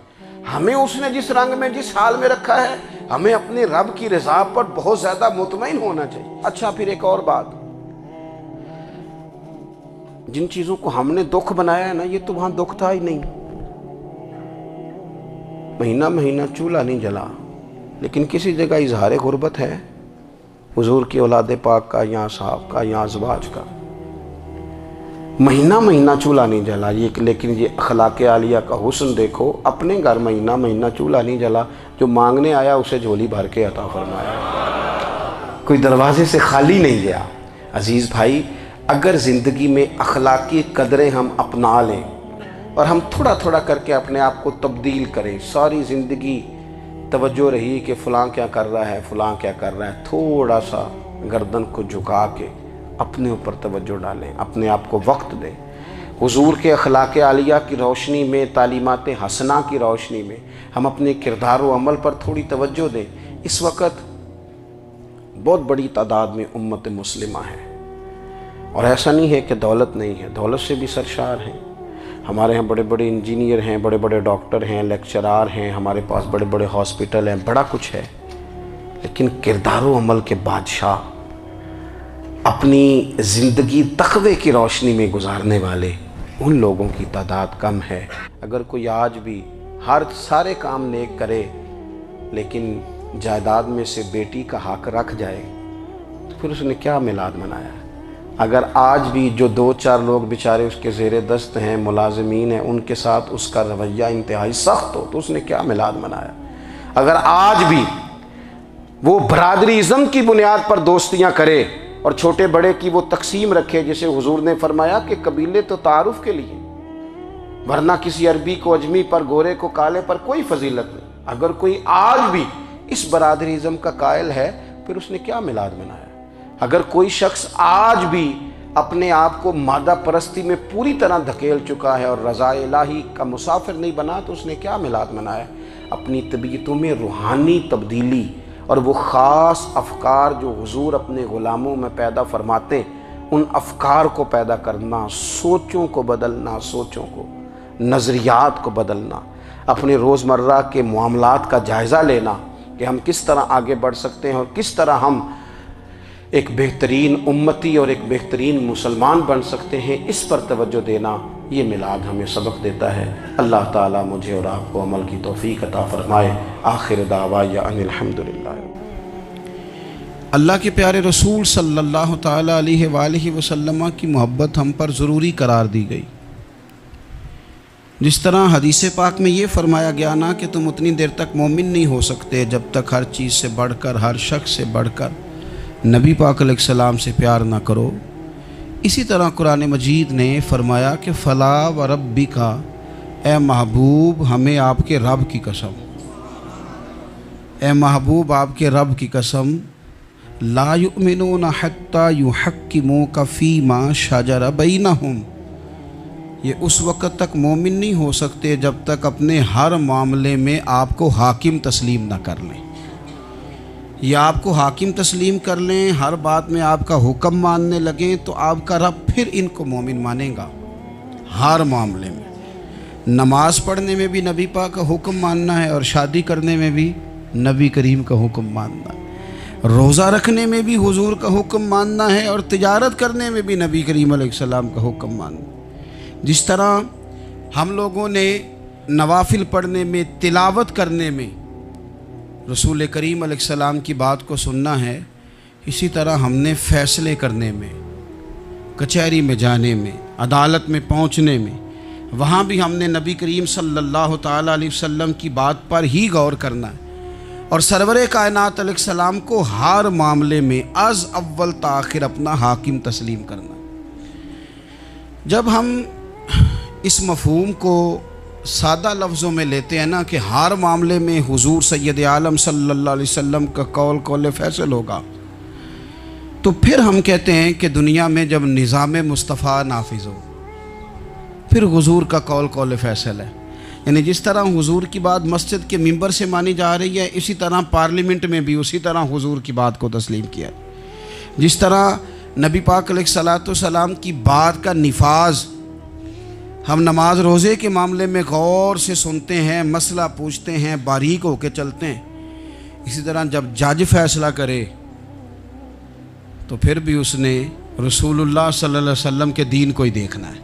ہمیں اس نے جس رنگ میں جس حال میں رکھا ہے ہمیں اپنے رب کی رضا پر بہت زیادہ مطمئن ہونا چاہیے۔ اچھا پھر ایک اور بات، جن چیزوں کو ہم نے دکھ بنایا ہے نا یہ تو وہاں دکھ تھا ہی نہیں، مہینہ مہینہ چولہا نہیں جلا، لیکن کسی جگہ اظہار غربت ہے حضور کی اولاد پاک کا یا صاحب کا یا ازواج کا، مہینہ مہینہ چولہا نہیں جلا۔ لیکن یہ اخلاق عالیہ کا حسن دیکھو، اپنے گھر مہینہ مہینہ چولہا نہیں جلا، جو مانگنے آیا اسے جھولی بھر کے عطا فرمایا، کوئی دروازے سے خالی نہیں گیا۔ عزیز بھائی اگر زندگی میں اخلاقی قدریں ہم اپنا لیں اور ہم تھوڑا تھوڑا کر کے اپنے آپ کو تبدیل کریں، ساری زندگی توجہ رہی کہ فلاں کیا کر رہا ہے فلاں کیا کر رہا ہے، تھوڑا سا گردن کو جھکا کے اپنے اوپر توجہ ڈالیں، اپنے آپ کو وقت دیں، حضور کے اخلاق عالیہ کی روشنی میں، تعلیمات حسنہ کی روشنی میں ہم اپنے کردار و عمل پر تھوڑی توجہ دیں۔ اس وقت بہت بڑی تعداد میں امت مسلمہ ہے، اور ایسا نہیں ہے کہ دولت نہیں ہے، دولت سے بھی سرشار ہیں۔ ہمارے ہاں بڑے بڑے انجینئر ہیں، بڑے بڑے ڈاکٹر ہیں، لیکچرار ہیں، ہمارے پاس بڑے بڑے ہاسپٹل ہیں، بڑا کچھ ہے، لیکن کردار و عمل کے بادشاہ، اپنی زندگی تقوی کی روشنی میں گزارنے والے ان لوگوں کی تعداد کم ہے۔ اگر کوئی آج بھی سارے کام نیک کرے لیکن جائیداد میں سے بیٹی کا حق رکھ جائے تو پھر اس نے کیا میلاد منایا؟ اگر آج بھی جو 2 4 لوگ بیچارے اس کے زیر دست ہیں، ملازمین ہیں، ان کے ساتھ اس کا رویہ انتہائی سخت ہو تو اس نے کیا میلاد منایا؟ اگر آج بھی وہ برادری ازم کی بنیاد پر دوستیاں کرے اور چھوٹے بڑے کی وہ تقسیم رکھے، جسے حضور نے فرمایا کہ قبیلے تو تعارف کے لیے، ورنہ کسی عربی کو اجمی پر، گورے کو کالے پر کوئی فضیلت نہیں۔ اگر کوئی آج بھی اس برادری ازم کا قائل ہے پھر اس نے کیا میلاد منایا؟ اگر کوئی شخص آج بھی اپنے آپ کو مادہ پرستی میں پوری طرح دھکیل چکا ہے اور رضا الہی کا مسافر نہیں بنا تو اس نے کیا میلاد منایا؟ اپنی طبیعتوں میں روحانی تبدیلی اور وہ خاص افکار جو حضور اپنے غلاموں میں پیدا فرماتے ان افکار کو پیدا کرنا، سوچوں کو بدلنا، سوچوں کو، نظریات کو بدلنا، اپنے روزمرہ کے معاملات کا جائزہ لینا کہ ہم کس طرح آگے بڑھ سکتے ہیں اور کس طرح ہم ایک بہترین امتی اور ایک بہترین مسلمان بن سکتے ہیں، اس پر توجہ دینا، یہ میلاد ہمیں سبق دیتا ہے۔ اللہ تعالیٰ مجھے اور آپ کو عمل کی توفیق عطا فرمائے۔ آخر دعوایا ان الحمدللہ۔ اللہ کے پیارے رسول صلی اللہ تعالیٰ علیہ وآلہ وسلم کی محبت ہم پر ضروری قرار دی گئی۔ جس طرح حدیث پاک میں یہ فرمایا گیا نا کہ تم اتنی دیر تک مومن نہیں ہو سکتے جب تک ہر چیز سے بڑھ کر، ہر شخص سے بڑھ کر نبی پاک علیہ السلام سے پیار نہ کرو، اسی طرح قرآن مجید نے فرمایا کہ فلا و ربک، اے محبوب ہمیں آپ کے رب کی قسم، اے محبوب آپ کے رب کی قسم، لا یؤمنون حتی یحکموک فیما شجر بینہم، یہ اس وقت تک مومن نہیں ہو سکتے جب تک اپنے ہر معاملے میں آپ کو حاکم تسلیم نہ کر لیں۔ یہ آپ کو حاکم تسلیم کر لیں، ہر بات میں آپ کا حکم ماننے لگیں تو آپ کا رب پھر ان کو مومن مانے گا۔ ہر معاملے میں، نماز پڑھنے میں بھی نبی پاک کا حکم ماننا ہے، اور شادی کرنے میں بھی نبی کریم کا حکم ماننا ہے، روزہ رکھنے میں بھی حضور کا حکم ماننا ہے، اور تجارت کرنے میں بھی نبی کریم علیہ السلام کا حکم ماننا ہے۔ جس طرح ہم لوگوں نے نوافل پڑھنے میں، تلاوت کرنے میں رسول کریم علیہ السلام کی بات کو سننا ہے، اسی طرح ہم نے فیصلے کرنے میں، کچہری میں جانے میں، عدالت میں پہنچنے میں، وہاں بھی ہم نے نبی کریم صلی اللہ تعالیٰ علیہ وسلم کی بات پر ہی غور کرنا ہے، اور سرور کائنات علیہ السلام کو ہر معاملے میں از اول تاخیر اپنا حاکم تسلیم کرنا۔ جب ہم اس مفہوم کو سادہ لفظوں میں لیتے ہیں نا کہ ہر معاملے میں حضور سید عالم صلی اللہ علیہ وسلم کا قول فیصل ہوگا، تو پھر ہم کہتے ہیں کہ دنیا میں جب نظام مصطفیٰ نافذ ہو پھر حضور کا قول فیصل ہے۔ یعنی جس طرح حضور کی بات مسجد کے ممبر سے مانی جا رہی ہے، اسی طرح پارلیمنٹ میں بھی اسی طرح حضور کی بات کو تسلیم کیا۔ جس طرح نبی پاک علیہ الصلاۃ والسلام کی بات کا نفاذ ہم نماز روزے کے معاملے میں غور سے سنتے ہیں، مسئلہ پوچھتے ہیں، باریک ہو کے چلتے ہیں، اسی طرح جب جج فیصلہ کرے تو پھر بھی اس نے رسول اللہ صلی اللہ علیہ وسلم کے دین کو ہی دیکھنا ہے۔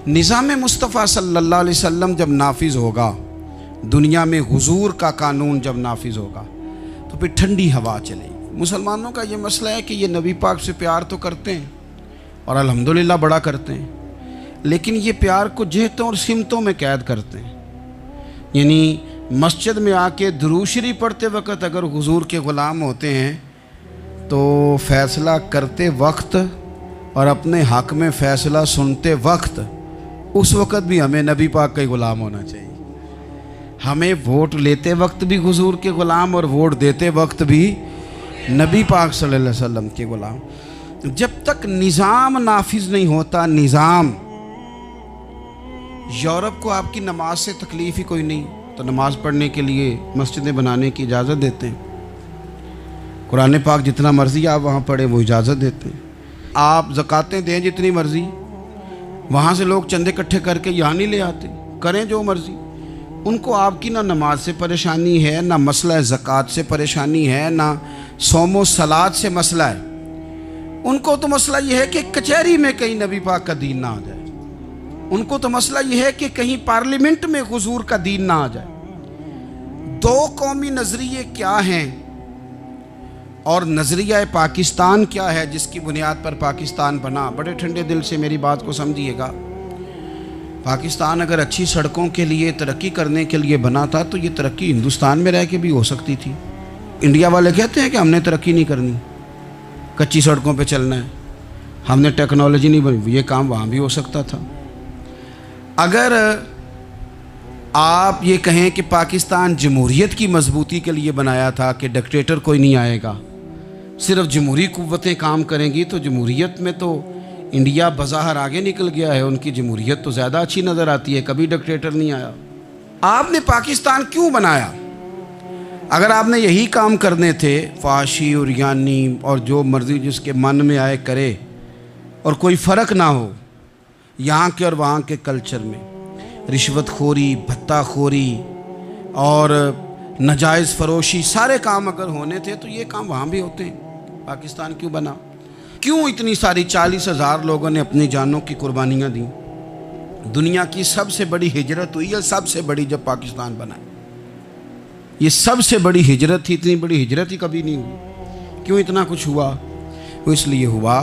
نظام مصطفیٰ صلی اللہ علیہ وسلم جب نافذ ہوگا، دنیا میں حضور کا قانون جب نافذ ہوگا، تو پھر ٹھنڈی ہوا چلے گی۔ مسلمانوں کا یہ مسئلہ ہے کہ یہ نبی پاک سے پیار تو کرتے ہیں اور الحمدللہ بڑا کرتے ہیں، لیکن یہ پیار کو جہتوں اور سمتوں میں قید کرتے ہیں۔ یعنی مسجد میں آ کے درود شریف پڑھتے وقت اگر حضور کے غلام ہوتے ہیں تو فیصلہ کرتے وقت اور اپنے حق میں فیصلہ سنتے وقت، اس وقت بھی ہمیں نبی پاک کا ہی غلام ہونا چاہیے۔ ہمیں ووٹ لیتے وقت بھی حضور کے غلام، اور ووٹ دیتے وقت بھی نبی پاک صلی اللہ علیہ وسلم کے غلام۔ جب تک نظام نافذ نہیں ہوتا، نظام، یورپ کو آپ کی نماز سے تکلیف ہی کوئی نہیں تو نماز پڑھنے کے لیے مسجدیں بنانے کی اجازت دیتے ہیں، قرآن پاک جتنا مرضی آپ وہاں پڑھیں وہ اجازت دیتے ہیں، آپ زکاتیں دیں جتنی مرضی، وہاں سے لوگ چندے اکٹھے کر کے یہاں نہیں لے آتے، کریں جو مرضی۔ ان کو آپ کی نہ نماز سے پریشانی ہے، نہ مسئلہ زکوٰۃ سے پریشانی ہے، نہ صوم و صلات سے مسئلہ ہے۔ ان کو تو مسئلہ یہ ہے کہ کچہری میں کہیں نبی پاک کا دین نہ آ جائے، ان کو تو مسئلہ یہ ہے کہ کہیں پارلیمنٹ میں حضور کا دین نہ آ جائے۔ دو قومی نظریے کیا ہیں اور نظریہ پاکستان کیا ہے جس کی بنیاد پر پاکستان بنا؟ بڑے ٹھنڈے دل سے میری بات کو سمجھیے گا۔ پاکستان اگر اچھی سڑکوں کے لیے، ترقی کرنے کے لیے بنا تھا تو یہ ترقی ہندوستان میں رہ کے بھی ہو سکتی تھی۔ انڈیا والے کہتے ہیں کہ ہم نے ترقی نہیں کرنی، کچی سڑکوں پہ چلنا ہے، ہم نے ٹیکنالوجی نہیں بنی، یہ کام وہاں بھی ہو سکتا تھا۔ اگر آپ یہ کہیں کہ پاکستان جمہوریت کی مضبوطی کے لیے بنایا تھا کہ ڈکٹیٹر کوئی نہیں آئے گا، صرف جمہوری قوتیں کام کریں گی، تو جمہوریت میں تو انڈیا بظاہر آگے نکل گیا ہے، ان کی جمہوریت تو زیادہ اچھی نظر آتی ہے، کبھی ڈکٹیٹر نہیں آیا۔ آپ نے پاکستان کیوں بنایا؟ اگر آپ نے یہی کام کرنے تھے، فحاشی اور یعنی اور جو مرضی جس کے من میں آئے کرے، اور کوئی فرق نہ ہو یہاں کے اور وہاں کے کلچر میں، رشوت خوری، بھتہ خوری اور ناجائز فروشی، سارے کام اگر ہونے تھے تو یہ کام وہاں بھی ہوتے ہیں۔ پاکستان کیوں بنا؟ کیوں اتنی ساری 40,000 لوگوں نے اپنی جانوں کی قربانیاں دیں؟ دنیا کی سب سے بڑی ہجرت ہوئی ہے، سب سے بڑی، جب پاکستان بنا۔ یہ سب سے بڑی ہجرت تھی، اتنی بڑی ہجرت ہی کبھی نہیں ہوئی کیوں اتنا کچھ ہوا؟ وہ اس لیے ہوا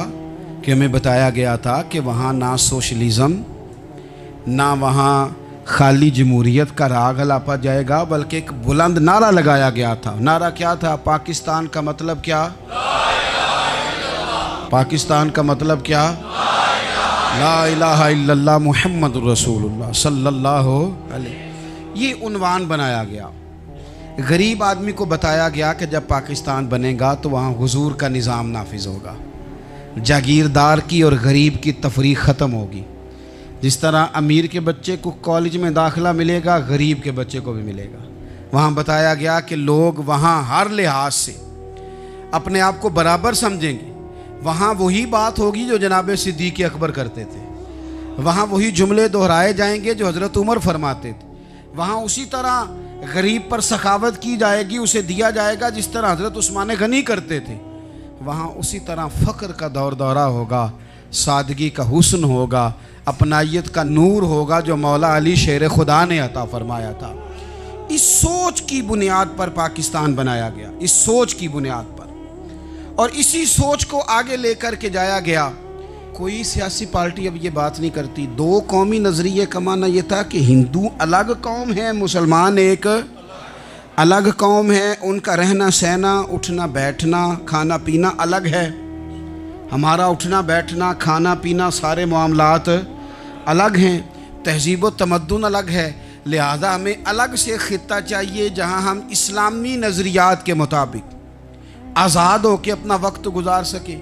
کہ ہمیں بتایا گیا تھا کہ وہاں نہ سوشلزم، نہ وہاں خالی جمہوریت کا راگ الاپا جائے گا، بلکہ ایک بلند نعرہ لگایا گیا تھا۔ نعرہ کیا تھا؟ پاکستان کا مطلب کیا؟ پاکستان کا مطلب کیا؟ لا الہ الا اللہ محمد رسول اللہ صلی اللہ علیہ۔ یہ عنوان بنایا گیا۔ غریب آدمی کو بتایا گیا کہ جب پاکستان بنے گا تو وہاں حضور کا نظام نافذ ہوگا، جاگیردار کی اور غریب کی تفریق ختم ہوگی۔ جس طرح امیر کے بچے کو کالج میں داخلہ ملے گا، غریب کے بچے کو بھی ملے گا۔ وہاں بتایا گیا کہ لوگ وہاں ہر لحاظ سے اپنے آپ کو برابر سمجھیں گے۔ وہاں وہی بات ہوگی جو جناب صدیق اکبر کرتے تھے، وہاں وہی جملے دہرائے جائیں گے جو حضرت عمر فرماتے تھے، وہاں اسی طرح غریب پر سخاوت کی جائے گی، اسے دیا جائے گا جس طرح حضرت عثمان غنی کرتے تھے۔ وہاں اسی طرح فقر کا دور دورہ ہوگا، سادگی کا حسن ہوگا، اپنائیت کا نور ہوگا جو مولا علی شیر خدا نے عطا فرمایا تھا۔ اس سوچ کی بنیاد پر پاکستان بنایا گیا، اس سوچ کی بنیاد پر، اور اسی سوچ کو آگے لے کر کے جایا گیا۔ کوئی سیاسی پارٹی اب یہ بات نہیں کرتی۔ دو قومی نظریے کا معنی یہ تھا کہ ہندو الگ قوم ہے، مسلمان ایک الگ قوم ہے، ان کا رہنا سہنا، اٹھنا بیٹھنا، کھانا پینا الگ ہے، ہمارا اٹھنا بیٹھنا، کھانا پینا، سارے معاملات الگ ہیں، تہذیب و تمدن الگ ہے، لہذا ہمیں الگ سے خطہ چاہیے جہاں ہم اسلامی نظریات کے مطابق آزاد ہو کے اپنا وقت گزار سکیں۔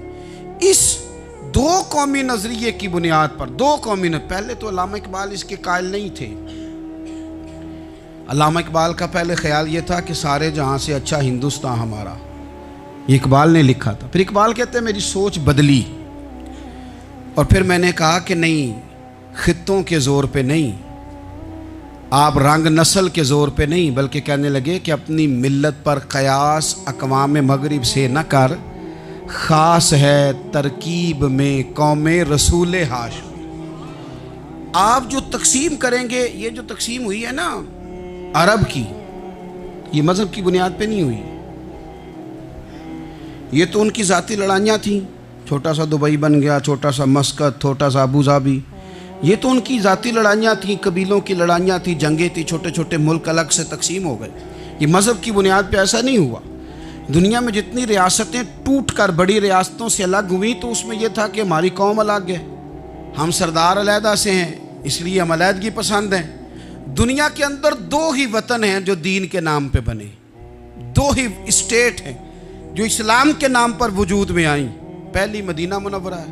اس دو قومی نظریے کی بنیاد پر، دو قومی پہلے تو علامہ اقبال اس کے قائل نہیں تھے۔ علامہ اقبال کا پہلے خیال یہ تھا کہ سارے جہاں سے اچھا ہندوستان ہمارا، یہ اقبال نے لکھا تھا۔ پھر اقبال کہتے ہیں میری سوچ بدلی، اور پھر میں نے کہا کہ نہیں، خطوں کے زور پہ نہیں، آپ رنگ نسل کے زور پہ نہیں، بلکہ کہنے لگے کہ اپنی ملت پر قیاس اقوام مغرب سے نہ کر، خاص ہے ترکیب میں قوم رسول ہاشم۔ آپ جو تقسیم کریں گے، یہ جو تقسیم ہوئی ہے نا عرب کی، یہ مذہب کی بنیاد پہ نہیں ہوئی، یہ تو ان کی ذاتی لڑائیاں تھیں، چھوٹا سا دبئی بن گیا، چھوٹا سا مسقط، چھوٹا سا ابوظہبی، یہ تو ان کی ذاتی لڑائیاں تھیں، قبیلوں کی لڑائیاں تھیں، جنگیں تھیں، چھوٹے چھوٹے ملک الگ سے تقسیم ہو گئے۔ یہ مذہب کی بنیاد پہ ایسا نہیں ہوا۔ دنیا میں جتنی ریاستیں ٹوٹ کر بڑی ریاستوں سے الگ ہوئیں تو اس میں یہ تھا کہ ہماری قوم الگ ہے، ہم سردار علیحدہ سے ہیں، اس لیے ہم علیحدگی پسند ہیں۔ دنیا کے اندر دو ہی وطن ہیں جو دین کے نام پہ بنے، دو ہی اسٹیٹ ہیں جو اسلام کے نام پر وجود میں آئیں، پہلی مدینہ منورہ ہے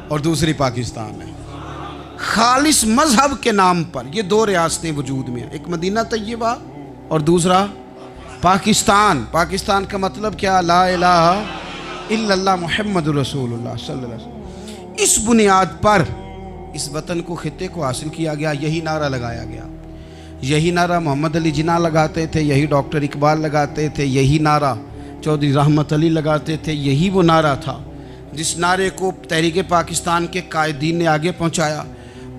اور دوسری پاکستان ہے۔ خالص مذہب کے نام پر یہ دو ریاستیں وجود میں ہیں، ایک مدینہ طیبہ اور دوسرا پاکستان۔ پاکستان کا مطلب کیا؟ لا الہ الا اللہ محمد رسول اللہ صلی اللہ علیہ وسلم۔ اس بنیاد پر اس وطن کو، خطے کو حاصل کیا گیا، یہی نعرہ لگایا گیا، یہی نعرہ محمد علی جناح لگاتے تھے، یہی ڈاکٹر اقبال لگاتے تھے، یہی نعرہ چودھری رحمت علی لگاتے تھے، یہی وہ نعرہ تھا جس نعرے کو تحریک پاکستان کے قائدین نے آگے پہنچایا۔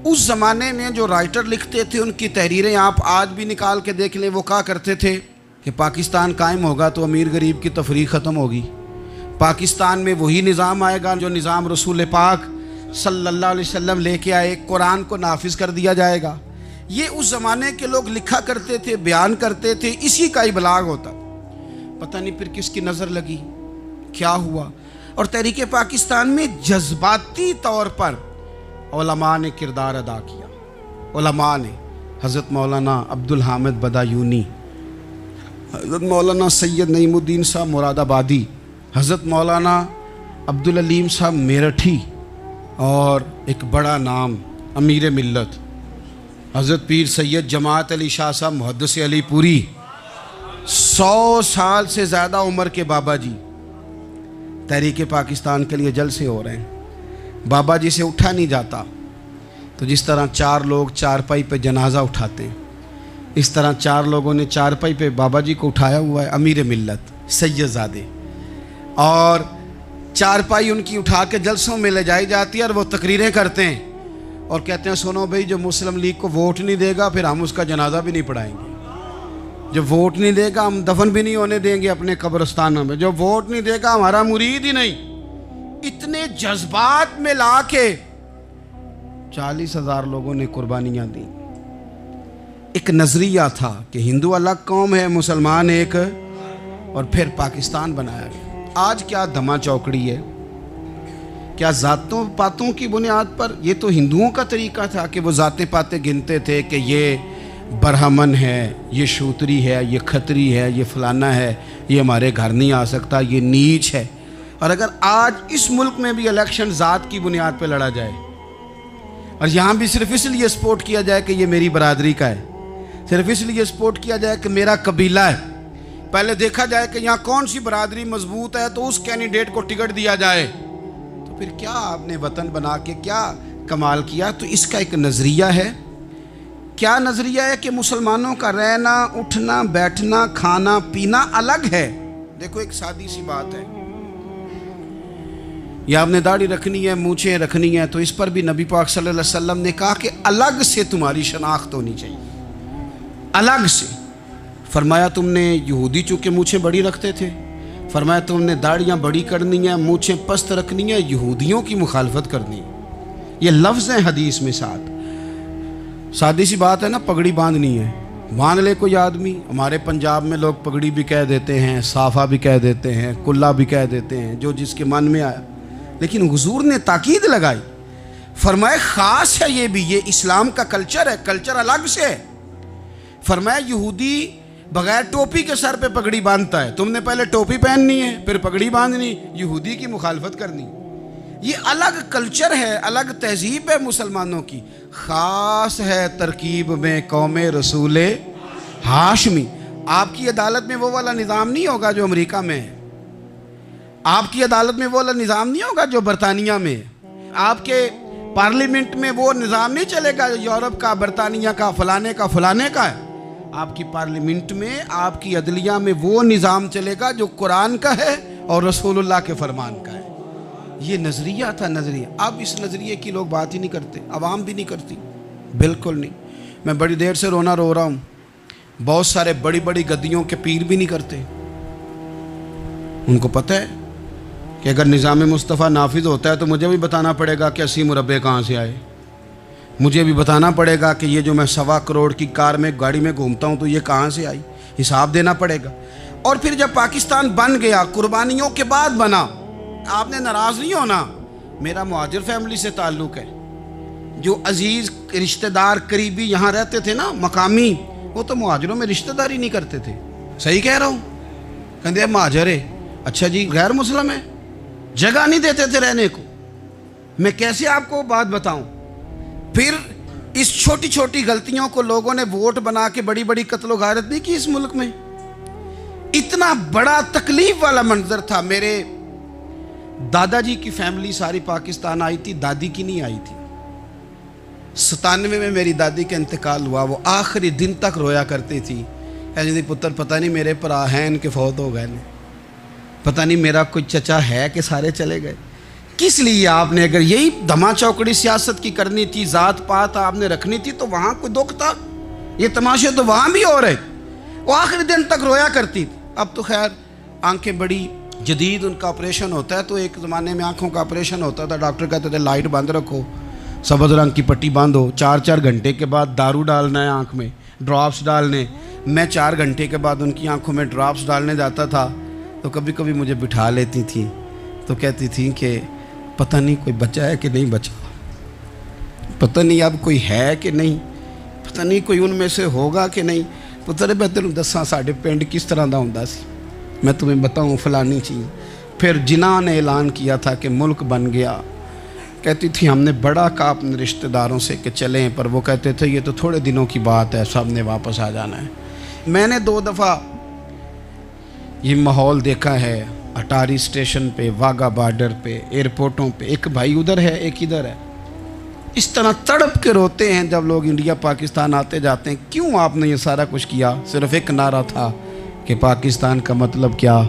اس زمانے میں جو رائٹر لکھتے تھے ان کی تحریریں آپ آج بھی نکال کے دیکھ لیں، وہ کہا کرتے تھے کہ پاکستان قائم ہوگا تو امیر غریب کی تفریق ختم ہوگی، پاکستان میں وہی نظام آئے گا جو نظام رسول پاک صلی اللہ علیہ وسلم لے کے آئے، قرآن کو نافذ کر دیا جائے گا۔ یہ اس زمانے کے لوگ لکھا کرتے تھے، بیان کرتے تھے، اسی کا ابلاغ ہوتا۔ پتہ نہیں پھر کس کی نظر لگی، کیا ہوا، اور تحریک پاکستان میں جذباتی طور پر علماء نے کردار ادا کیا۔ علماء نے، حضرت مولانا عبدالحامد بدایونی، حضرت مولانا سید نعیم الدین صاحب مراد آبادی، حضرت مولانا عبدالعلیم صاحب میرٹھی، اور ایک بڑا نام امیر ملت حضرت پیر سید جماعت علی شاہ صاحب محدث علی پوری، 100 سال سے زیادہ عمر کے بابا جی تحریک پاکستان کے لیے جلسے ہو رہے ہیں۔ بابا جی سے اٹھا نہیں جاتا، تو جس طرح 4 لوگ چارپائی پہ جنازہ اٹھاتے ہیں، اس طرح 4 لوگوں نے چارپائی پہ بابا جی کو اٹھایا ہوا ہے، امیر ملت سید زادے، اور چارپائی ان کی اٹھا کے جلسوں میں لے جائی جاتی ہے، اور وہ تقریریں کرتے ہیں اور کہتے ہیں سنو بھائی جو مسلم لیگ کو ووٹ نہیں دے گا پھر ہم اس کا جنازہ بھی نہیں پڑھائیں گے۔ جو ووٹ نہیں دے گا ہم دفن بھی نہیں ہونے دیں گے اپنے قبرستانوں میں، جو ووٹ نہیں دے گا ہمارا مرید ہی نہیں۔ اتنے جذبات میں لا کے 40,000 لوگوں نے قربانیاں دیں۔ ایک نظریہ تھا کہ ہندو الگ قوم ہے، مسلمان ایک، اور پھر پاکستان بنایا گیا۔ آج کیا دھما چوکڑی ہے، کیا ذاتوں پاتوں کی بنیاد پر؟ یہ تو ہندوؤں کا طریقہ تھا کہ وہ ذاتیں پاتیں گنتے تھے کہ یہ برہمن ہے، یہ شوتری ہے، یہ کھتری ہے، یہ فلانا ہے، یہ ہمارے گھر نہیں آ سکتا، یہ نیچ ہے۔ اور اگر آج اس ملک میں بھی الیکشن ذات کی بنیاد پہ لڑا جائے اور یہاں بھی صرف اس لیے سپورٹ کیا جائے کہ یہ میری برادری کا ہے، صرف اس لیے سپورٹ کیا جائے کہ میرا قبیلہ ہے، پہلے دیکھا جائے کہ یہاں کون سی برادری مضبوط ہے تو اس کینڈیڈیٹ کو ٹکٹ دیا جائے، تو پھر کیا آپ نے وطن بنا کے کیا کمال کیا؟ تو اس کا ایک نظریہ ہے۔ کیا نظریہ ہے کہ مسلمانوں کا رہنا، اٹھنا، بیٹھنا، کھانا، پینا الگ ہے۔ دیکھو ایک سادی سی بات ہے، یا آپ نے داڑھی رکھنی ہے، مونچھیں رکھنی ہے، تو اس پر بھی نبی پاک صلی اللہ علیہ وسلم نے کہا کہ الگ سے تمہاری شناخت ہونی چاہیے، الگ سے۔ فرمایا تم نے یہودی چونکہ مونچھیں بڑی رکھتے تھے، فرمایا تم نے داڑھیاں بڑی کرنی ہیں، مونچھیں پست رکھنی ہیں، یہودیوں کی مخالفت کرنی ہے۔ یہ لفظ ہیں حدیث میں ساتھ۔ سادی سی بات ہے نا، پگڑی باندھنی ہے، باندھ لے کوئی آدمی۔ ہمارے پنجاب میں لوگ پگڑی بھی کہہ دیتے ہیں، صافہ بھی کہہ دیتے ہیں، کلہ بھی کہہ دیتے ہیں، جو جس کے من میں آیا۔ لیکن حضور نے تاکید لگائی، فرمایا خاص ہے یہ بھی، یہ اسلام کا کلچر ہے، کلچر الگ سے ہے۔ فرمایا یہودی بغیر ٹوپی کے سر پہ پگڑی باندھتا ہے، تم نے پہلے ٹوپی پہننی ہے پھر پگڑی باندھنی، یہودی کی مخالفت کرنی۔ یہ الگ کلچر ہے، الگ تہذیب ہے مسلمانوں کی، خاص ہے ترکیب میں قوم رسول ہاشمی۔ آپ کی عدالت میں وہ والا نظام نہیں ہوگا جو امریکہ میں ہے، آپ کی عدالت میں وہ والا نظام نہیں ہوگا جو برطانیہ میں ہے، آپ کے پارلیمنٹ میں وہ نظام نہیں چلے گا جو یورپ کا، برطانیہ کا، فلانے کا فلانے کا ہے۔ آپ کی پارلیمنٹ میں، آپ کی عدلیہ میں وہ نظام چلے گا جو قرآن کا ہے اور رسول اللہ کے فرمان کا ہے۔ یہ نظریہ تھا، نظریہ۔ اب اس نظریے کی لوگ بات ہی نہیں کرتے، عوام بھی نہیں کرتی، بالکل نہیں۔ میں بڑی دیر سے رو رہا ہوں، بہت سارے بڑی بڑی گدیوں کے پیر بھی نہیں کرتے۔ ان کو پتہ ہے کہ اگر نظام مصطفیٰ نافذ ہوتا ہے تو مجھے بھی بتانا پڑے گا کہ 80 مربع کہاں سے آئے، مجھے بھی بتانا پڑے گا کہ یہ جو میں 1.25 کروڑ کی کار میں گاڑی میں گھومتا ہوں تو یہ کہاں سے آئی، حساب دینا پڑے گا۔ اور پھر جب پاکستان بن گیا، قربانیوں کے بعد بنا، آپ نے ناراض نہیں ہونا، میرا مہاجر فیملی سے تعلق ہے، جو عزیز رشتہ دار قریبی یہاں رہتے تھے نا، مقامی، وہ تو مہاجروں میں رشتہ داری نہیں کرتے تھے۔ صحیح کہہ رہا ہوں؟ کہتے مہاجر ہے، اچھا جی غیر مسلم ہے، جگہ نہیں دیتے تھے رہنے کو۔ میں کیسے آپ کو بات بتاؤں؟ پھر اس چھوٹی چھوٹی غلطیوں کو لوگوں نے ووٹ بنا کے بڑی بڑی قتل و غارت نہیں کی اس ملک میں۔ اتنا بڑا تکلیف والا منظر تھا۔ میرے دادا جی کی فیملی ساری پاکستان آئی تھی، دادی کی نہیں آئی تھی۔ 97 میں میری دادی کا انتقال ہوا، وہ آخری دن تک رویا کرتی تھی، ایسے پتر پتہ نہیں میرے پرا ہیں ان کے فوت ہو گئے، پتہ نہیں میرا کوئی چچا ہے کہ سارے چلے گئے۔ کس لیے آپ نے، اگر یہی دھما چوکڑی سیاست کی کرنی تھی، ذات پات آپ نے رکھنی تھی، تو وہاں کوئی دکھ تھا؟ یہ تماشے تو وہاں بھی ہو رہے، وہ آخری دن تک رویا کرتی تھی۔ اب تو خیر آنکھیں بڑی جدید ان کا آپریشن ہوتا ہے، تو ایک زمانے میں آنکھوں کا آپریشن ہوتا تھا، ڈاکٹر کہتے تھے لائٹ بند رکھو، سبز رنگ کی پٹی باندھو، 4 گھنٹے کے بعد دارو ڈالنا ہے آنکھ میں، ڈراپس ڈالنے۔ میں 4 گھنٹے کے بعد ان کی آنکھوں میں ڈراپس ڈالنے جاتا تھا تو کبھی کبھی مجھے بٹھا لیتی تھیں، تو کہتی تھیں کہ پتہ نہیں کوئی بچا ہے کہ نہیں بچا، پتہ نہیں اب کوئی ہے کہ نہیں، پتہ نہیں کوئی ان میں سے ہوگا کہ نہیں۔ پتر میں تینوں دساں ساڈے پنڈ کس طرح دا ہوندا سی، میں تمہیں بتاؤں فلانی چیز۔ پھر جنہاں نے اعلان کیا تھا کہ ملک بن گیا، کہتی تھی ہم نے بڑا کہا اپنے رشتہ داروں سے کہ چلیں، پر وہ کہتے تھے یہ تو تھوڑے دنوں کی بات ہے، سب نے واپس آ جانا ہے۔ میں نے 2 دفعہ یہ ماحول دیکھا ہے، اٹاری اسٹیشن پہ، واگا بارڈر پہ، ایئرپورٹوں پہ، ایک بھائی ادھر ہے ایک ادھر ہے، اس طرح تڑپ کے روتے ہیں جب لوگ انڈیا پاکستان آتے جاتے ہیں۔ کیوں آپ نے یہ سارا کچھ کیا؟ صرف ایک نعرہ تھا کہ پاکستان کا مطلب کیا؟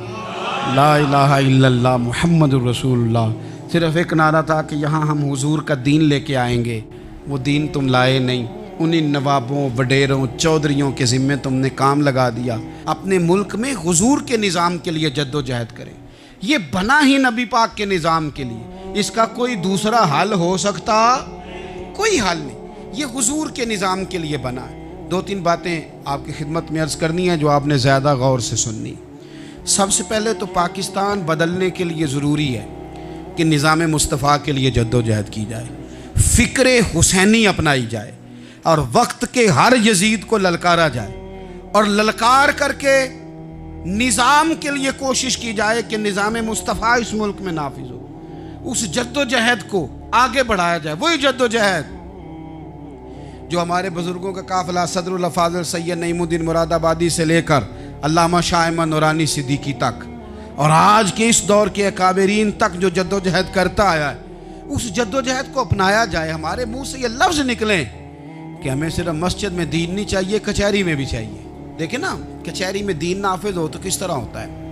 لا الہ الا اللہ محمد الرسول اللہ۔ صرف ایک نعرہ تھا کہ یہاں ہم حضور کا دین لے کے آئیں گے، وہ دین تم لائے نہیں۔ انہیں نوابوں، وڈیروں، چودھریوں کے ذمے تم نے کام لگا دیا، اپنے ملک میں حضور کے نظام کے لیے جد و جہد کریں۔ یہ بنا ہی نبی پاک کے نظام کے لیے، اس کا کوئی دوسرا حل ہو سکتا؟ کوئی حل نہیں، یہ حضور کے نظام کے لیے بنا ہے۔ 2-3 باتیں آپ کی خدمت میں عرض کرنی ہیں جو آپ نے زیادہ غور سے سننی۔ سب سے پہلے تو پاکستان بدلنے کے لیے ضروری ہے کہ نظام مصطفیٰ کے لیے جد و جہد کی جائے، فکر حسینی اپنائی جائے، اور وقت کے ہر یزید کو للکارا جائے، اور للکار کر کے نظام کے لیے کوشش کی جائے کہ نظام مصطفیٰ اس ملک میں نافذ ہو۔ اس جد و جہد کو آگے بڑھایا جائے، وہی جد و جہد جو ہمارے بزرگوں کا قافلہ صدر الافاضل سید نعیم الدین مراد آبادی سے لے کر علامہ شاہ احمد نورانی صدیقی تک، اور آج کے اس دور کے اکابرین تک جو جد و جہد کرتا آیا ہے، اس جد و جہد کو اپنایا جائے۔ ہمارے منہ سے یہ لفظ نکلیں کہ ہمیں صرف مسجد میں دین نہیں چاہیے، کچہری میں بھی چاہیے۔ دیکھیں نا، کچہری میں دین نافذ ہو تو کس طرح ہوتا ہے۔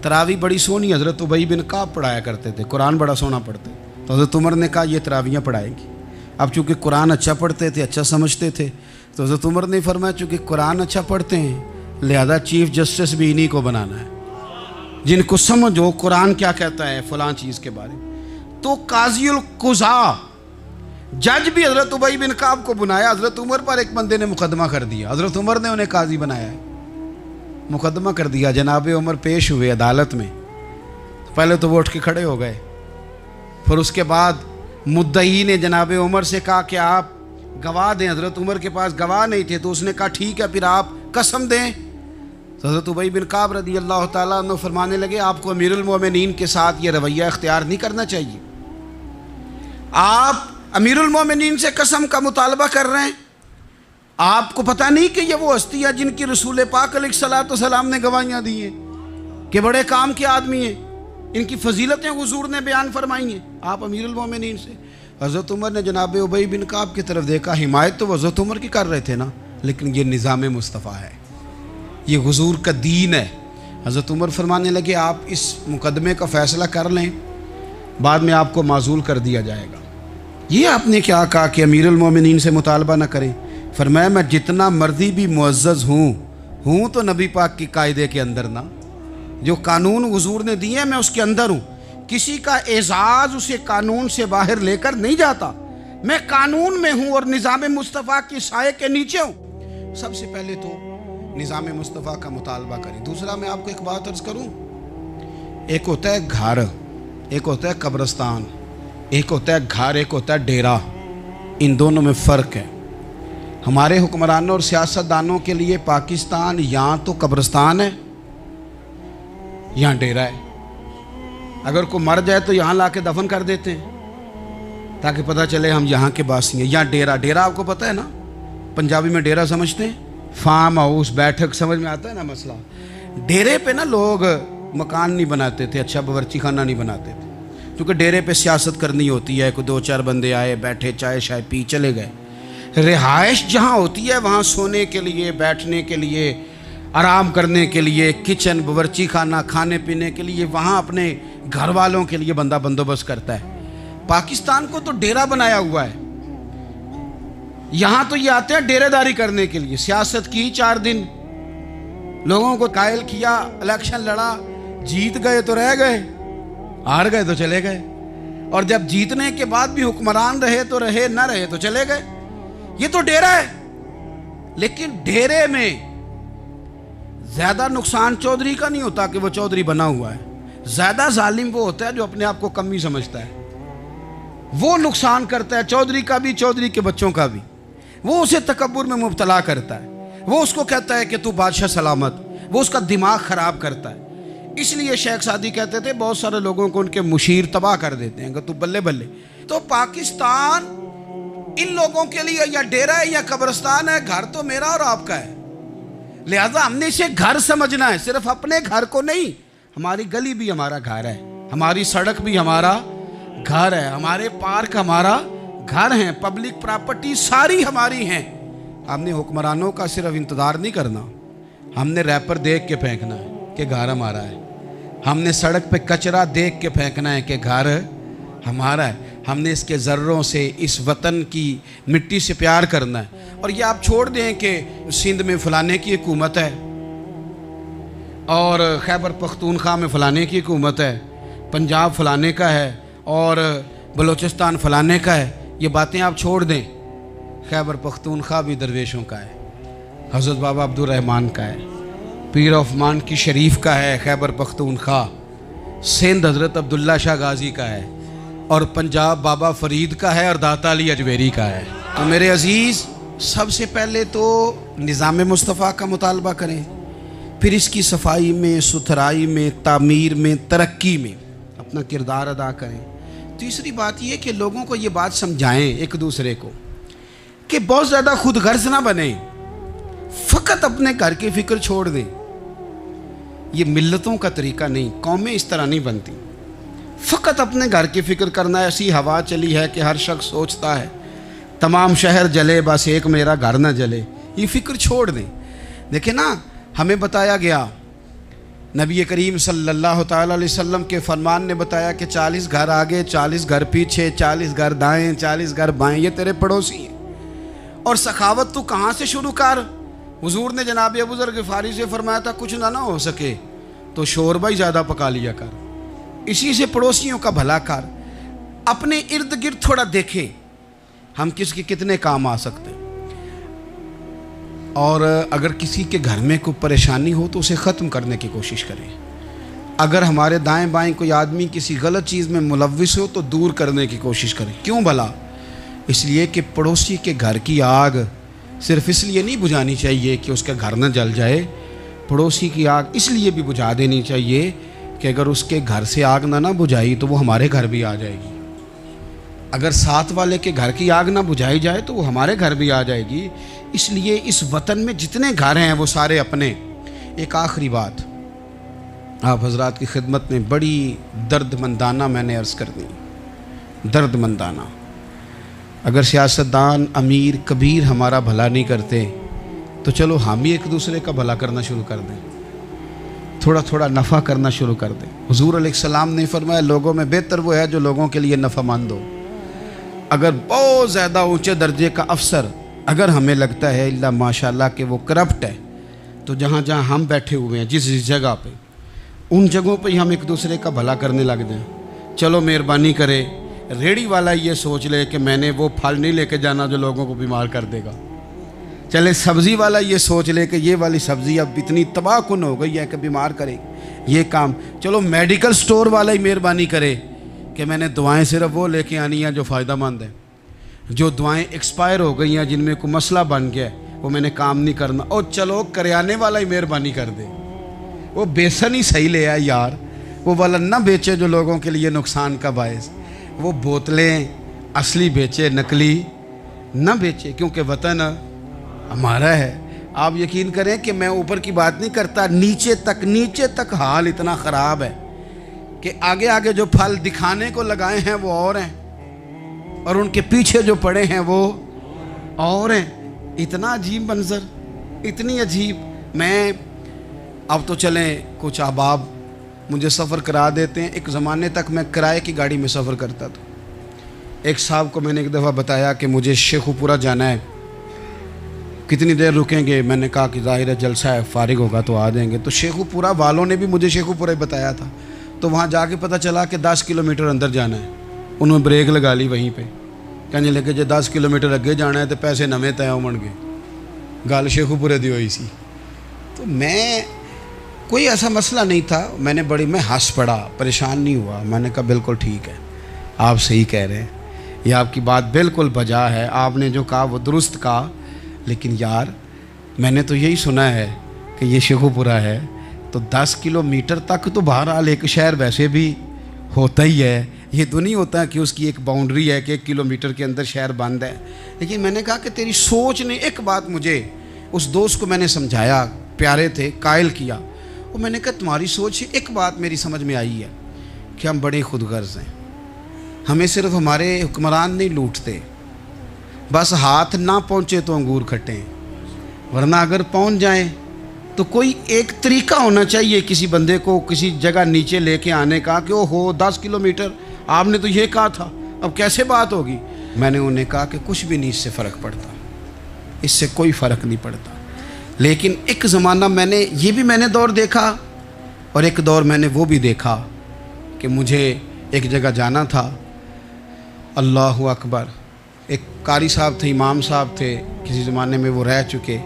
تراویح بڑی سونی حضرت ابی بن کعب پڑھایا کرتے تھے، قرآن بڑا سونا پڑھتے، تو حضرت عمر نے کہا یہ تراویحیں پڑھائے گی۔ اب چونکہ قرآن اچھا پڑھتے تھے، اچھا سمجھتے تھے، تو حضرت عمر نے فرمایا چونکہ قرآن اچھا پڑھتے ہیں لہذا چیف جسٹس بھی انہی کو بنانا ہے، جن کو سمجھ ہو قرآن کیا کہتا ہے فلاں چیز کے بارے میں۔ تو قاضی القضاء جج بھی حضرت ابی بن کعب کو بنایا۔ حضرت عمر پر ایک بندے نے مقدمہ کر دیا، حضرت عمر نے انہیں قاضی بنایا ہے، مقدمہ کر دیا۔ جناب عمر پیش ہوئے عدالت میں، پہلے تو وہ اٹھ کے کھڑے ہو گئے، پھر اس کے بعد مدعی نے جناب عمر سے کہا کہ آپ گواہ دیں۔ حضرت عمر کے پاس گواہ نہیں تھے، تو اس نے کہا ٹھیک ہے پھر آپ قسم دیں۔ تو حضرت ابی بن کعب رضی اللہ تعالیٰ عنہ فرمانے لگے آپ کو امیر المومنین کے ساتھ یہ رویہ اختیار نہیں کرنا چاہیے، آپ امیر المومنین سے قسم کا مطالبہ کر رہے ہیں، آپ کو پتہ نہیں کہ یہ وہ ہستی ہے جن کی رسول پاک علیہ الصلوۃ والسلام نے گواہیاں دی ہیں کہ بڑے کام کے آدمی ہیں، ان کی فضیلتیں حضور نے بیان فرمائی ہیں، آپ امیر المومنین سے۔ حضرت عمر نے جناب ابی بن کعب کی طرف دیکھا، حمایت تو حضرت عمر کی کر رہے تھے نا، لیکن یہ نظام مصطفیٰ ہے، یہ حضور کا دین ہے۔ حضرت عمر فرمانے لگے آپ اس مقدمے کا فیصلہ کر لیں، بعد میں آپ کو معزول کر دیا جائے گا۔ یہ آپ نے کیا کہا کہ امیر المومنین سے مطالبہ نہ کریں؟ فرمایا میں جتنا مرضی بھی معزز ہوں تو نبی پاک کی قاعدے کے اندر نہ، جو قانون حضور نے دیے میں اس کے اندر ہوں، کسی کا اعزاز اسے قانون سے باہر لے کر نہیں جاتا، میں قانون میں ہوں اور نظام مصطفیٰ کی سائے کے نیچے ہوں۔ سب سے پہلے تو نظام مصطفیٰ کا مطالبہ کریں۔ دوسرا میں آپ کو ایک بات عرض کروں، ایک ہوتا ہے گھر، ایک ہوتا ہے قبرستان، ایک ہوتا ہے گھر، ایک ہوتا ہے ڈیرا، ان دونوں میں فرق ہے۔ ہمارے حکمرانوں اور سیاست دانوں کے لیے پاکستان یہاں تو قبرستان ہے، یہاں ڈیرا ہے، اگر کوئی مر جائے تو یہاں لا کے دفن کر دیتے ہیں تاکہ پتہ چلے ہم یہاں کے باسی ہیں۔ یہاں ڈیرا آپ کو پتہ ہے نا، پنجابی میں ڈیرا سمجھتے ہیں، فارم ہاؤس، بیٹھک، سمجھ میں آتا ہے نا مسئلہ۔ ڈیرے پہ نا لوگ مکان نہیں بناتے تھے، اچھا باورچی خانہ نہیں بناتے تھے، کیونکہ ڈیرے پہ سیاست کرنی ہوتی ہے، کوئی 2-4 بندے آئے بیٹھے چائے شائے پی چلے گئے۔ رہائش جہاں ہوتی ہے وہاں سونے کے لیے، بیٹھنے کے لیے، آرام کرنے کے لیے، کچن، باورچی خانہ، کھانے پینے کے لیے، وہاں اپنے گھر والوں کے لیے بندہ بندوبست کرتا ہے۔ پاکستان کو تو ڈیرا بنایا ہوا ہے، یہاں تو یہ آتے ہیں ڈیرے داری کرنے کے لیے، سیاست کی 4 دن، لوگوں کو قائل کیا، الیکشن لڑا، جیت گئے تو رہ گئے، ہار گئے تو چلے گئے، اور جب جیتنے کے بعد بھی حکمران رہے تو رہے، نہ رہے تو چلے گئے۔ یہ تو ڈیرا ہے، لیکن ڈیرے میں زیادہ نقصان چودھری کا نہیں ہوتا کہ وہ چودھری بنا ہوا ہے، زیادہ ظالم وہ ہوتا ہے جو اپنے آپ کو کمی سمجھتا ہے، وہ نقصان کرتا ہے چودھری کا بھی، چودھری کے بچوں کا بھی، وہ اسے تکبر میں مبتلا کرتا ہے، وہ اس کو کہتا ہے کہ تو بادشاہ سلامت، وہ اس کا دماغ خراب کرتا ہے۔ اس لیے شیخ سعدی کہتے تھے بہت سارے لوگوں کو ان کے مشیر تباہ کر دیتے ہیں کہ تو بلے بلے۔ تو پاکستان ان لوگوں کے لیے یا ڈیرا ہے یا قبرستان ہے، گھر تو میرا اور آپ کا ہے، لہذا ہم نے اسے گھر سمجھنا ہے، صرف اپنے گھر کو نہیں، ہماری گلی بھی ہمارا گھر ہے، ہماری سڑک بھی ہمارا گھر ہے، ہمارے پارک ہمارا گھر ہیں، پبلک پراپرٹی ساری ہماری ہیں۔ ہم نے حکمرانوں کا صرف انتظار نہیں کرنا، ہم نے ریپر دیکھ کے پھینکنا ہے کہ گھر ہمارا ہے، ہم نے سڑک پہ کچرا دیکھ کے پھینکنا ہے کہ گھر ہمارا ہے، ہم نے اس کے ذروں سے، اس وطن کی مٹی سے پیار کرنا ہے، اور یہ آپ چھوڑ دیں کہ سندھ میں فلانے کی حکومت ہے اور خیبر پختونخوا میں فلانے کی حکومت ہے، پنجاب فلانے کا ہے اور بلوچستان فلانے کا ہے، یہ باتیں آپ چھوڑ دیں۔ خیبر پختونخوا بھی درویشوں کا ہے، حضرت بابا عبدالرحمن کا ہے، پیر عثمان کی شریف کا ہے خیبر پختونخوا، سندھ حضرت عبداللہ شاہ غازی کا ہے، اور پنجاب بابا فرید کا ہے اور داتا علی اجمیری کا ہے۔ تو میرے عزیز، سب سے پہلے تو نظام مصطفیٰ کا مطالبہ کریں، پھر اس کی صفائی میں، ستھرائی میں، تعمیر میں، ترقی میں اپنا کردار ادا کریں۔ تیسری بات یہ کہ لوگوں کو یہ بات سمجھائیں ایک دوسرے کو کہ بہت زیادہ خود غرض نہ بنیں، فقط اپنے گھر کی فکر چھوڑ دیں۔ یہ ملتوں کا طریقہ نہیں، قومیں اس طرح نہیں بنتی۔ فقط اپنے گھر کی فکر کرنا، ایسی ہوا چلی ہے کہ ہر شخص سوچتا ہے تمام شہر جلے بس ایک میرا گھر نہ جلے۔ یہ فکر چھوڑ دیں۔ دیکھیں نا، ہمیں بتایا گیا، نبی کریم صلی اللہ تعالیٰ علیہ وسلم کے فرمان نے بتایا کہ 40 گھر آگے، 40 گھر پیچھے، 40 گھر دائیں، 40 گھر بائیں، یہ تیرے پڑوسی ہیں۔ اور سخاوت تو کہاں سے شروع کر؟ حضور نے جناب ابو ذر غفاری سے فرمایا تھا کچھ نہ ہو سکے تو شوربہ ہی زیادہ پکا لیا کر، اسی سے پڑوسیوں کا بھلا کر۔ اپنے ارد گرد تھوڑا دیکھیں ہم کس کے کتنے کام آ سکتے ہیں، اور اگر کسی کے گھر میں کوئی پریشانی ہو تو اسے ختم کرنے کی کوشش کریں۔ اگر ہمارے دائیں بائیں کوئی آدمی کسی غلط چیز میں ملوث ہو تو دور کرنے کی کوشش کریں۔ کیوں بھلا؟ اس لیے کہ پڑوسی کے گھر کی آگ صرف اس لیے نہیں بجھانی چاہیے کہ اس کا گھر نہ جل جائے، پڑوسی کی آگ اس لیے بھی بجھا دینی چاہیے کہ اگر اس کے گھر سے آگ نہ بجھائی تو وہ ہمارے گھر بھی آ جائے گی۔ اگر ساتھ والے کے گھر کی آگ نہ بجھائی جائے تو وہ ہمارے گھر بھی آ جائے گی۔ اس لیے اس وطن میں جتنے گھر ہیں وہ سارے اپنے۔ ایک آخری بات آپ حضرات کی خدمت میں بڑی درد مندانہ میں نے عرض کر دی، درد مندانہ۔ اگر سیاستدان امیر کبیر ہمارا بھلا نہیں کرتے تو چلو ہم ہی ایک دوسرے کا بھلا کرنا شروع کر دیں، تھوڑا تھوڑا نفع کرنا شروع کر دیں۔ حضور علیہ السلام نے فرمایا لوگوں میں بہتر وہ ہے جو لوگوں کے لیے نفع مند ہو۔ اگر بہت زیادہ اونچے درجے کا افسر اگر ہمیں لگتا ہے اللہ ماشاءاللہ کہ وہ کرپٹ ہے، تو جہاں جہاں ہم بیٹھے ہوئے ہیں جس جگہ پہ، ان جگہوں پہ ہی ہم ایک دوسرے کا بھلا کرنے لگ جائیں۔ چلو مہربانی کرے ریڑھی والا یہ سوچ لے کہ میں نے وہ پھل نہیں لے کے جانا جو لوگوں کو بیمار کر دے گا۔ چلے سبزی والا یہ سوچ لے کہ یہ والی سبزی اب اتنی تباہ کن ہو گئی ہے کہ بیمار کرے یہ کام۔ چلو میڈیکل سٹور والا ہی مہربانی کرے کہ میں نے دعائیں صرف وہ لے کے آنی ہیں جو فائدہ مند ہیں، جو دعائیں ایکسپائر ہو گئی ہیں جن میں کوئی مسئلہ بن گیا ہے وہ میں نے کام نہیں کرنا۔ اور چلو کریانے والا ہی مہربانی کر دے، وہ بیسن ہی صحیح لے آئے یار، وہ والا نہ بیچے جو لوگوں کے لیے نقصان کا باعث، وہ بوتلیں اصلی بیچے نقلی نہ بیچے، کیونکہ وطن ہمارا ہے۔ آپ یقین کریں کہ میں اوپر کی بات نہیں کرتا، نیچے تک حال اتنا خراب ہے کہ آگے آگے جو پھل دکھانے کو لگائے ہیں وہ اور ہیں، اور ان کے پیچھے جو پڑے ہیں وہ اور ہیں۔ اتنا عجیب منظر، اتنی عجیب۔ میں اب تو چلیں کچھ احباب مجھے سفر کرا دیتے ہیں، ایک زمانے تک میں کرائے کی گاڑی میں سفر کرتا تھا۔ ایک صاحب کو میں نے ایک دفعہ بتایا کہ مجھے شیخو پورہ جانا ہے، کتنی دیر رکیں گے؟ میں نے کہا کہ ظاہر ہے جلسہ ہے، فارغ ہوگا تو آ جائیں گے۔ تو شیخو پورہ والوں نے بھی مجھے شیخو پورہ بتایا تھا، تو وہاں جا کے پتہ چلا کہ 10 کلومیٹر اندر جانا ہے۔ انہوں نے بریک لگا لی وہیں پہ، کہنے لگے جی 10 کلومیٹر اگے جانا ہے تو پیسے نویں طے من گئے، گل شیخو پورے دی ہوئی سی۔ تو میں کوئی ایسا مسئلہ نہیں تھا، میں ہنس پڑا، پریشان نہیں ہوا۔ میں نے کہا بالکل ٹھیک ہے، آپ صحیح کہہ رہے ہیں، یہ آپ کی بات بالکل بجا ہے، آپ نے جو کہا وہ درست کہا، لیکن یار میں نے تو یہی سنا ہے کہ یہ شیخو پورہ ہے، تو 10 کلومیٹر تک تو بہرحال ایک شہر ویسے بھی ہوتا ہی ہے، یہ تو نہیں ہوتا کہ اس کی ایک باؤنڈری ہے کہ 1 کلومیٹر کے اندر شہر بند ہے۔ لیکن میں نے کہا کہ تیری سوچ نے ایک بات مجھے، اس دوست کو میں نے سمجھایا، پیارے تھے، قائل کیا، اور میں نے کہا تمہاری سوچ سے ایک بات میری سمجھ میں آئی ہے کہ ہم بڑے خود غرض ہیں، ہمیں صرف ہمارے حکمران نہیں لوٹتے، بس ہاتھ نہ پہنچے تو انگور کھٹیں، ورنہ اگر پہنچ جائیں تو کوئی ایک طریقہ ہونا چاہیے کسی بندے کو کسی جگہ نیچے لے کے آنے کا کہ وہ ہو 10 کلومیٹر آپ نے تو یہ کہا تھا، اب کیسے بات ہوگی؟ میں نے انہیں کہا کہ کچھ بھی نہیں اس سے فرق پڑتا، اس سے کوئی فرق نہیں پڑتا۔ لیکن ایک زمانہ میں نے دور دیکھا، اور ایک دور میں نے وہ بھی دیکھا کہ مجھے ایک جگہ جانا تھا، اللہ اکبر، ایک قاری صاحب تھے، امام صاحب تھے، کسی زمانے میں وہ رہ چکے،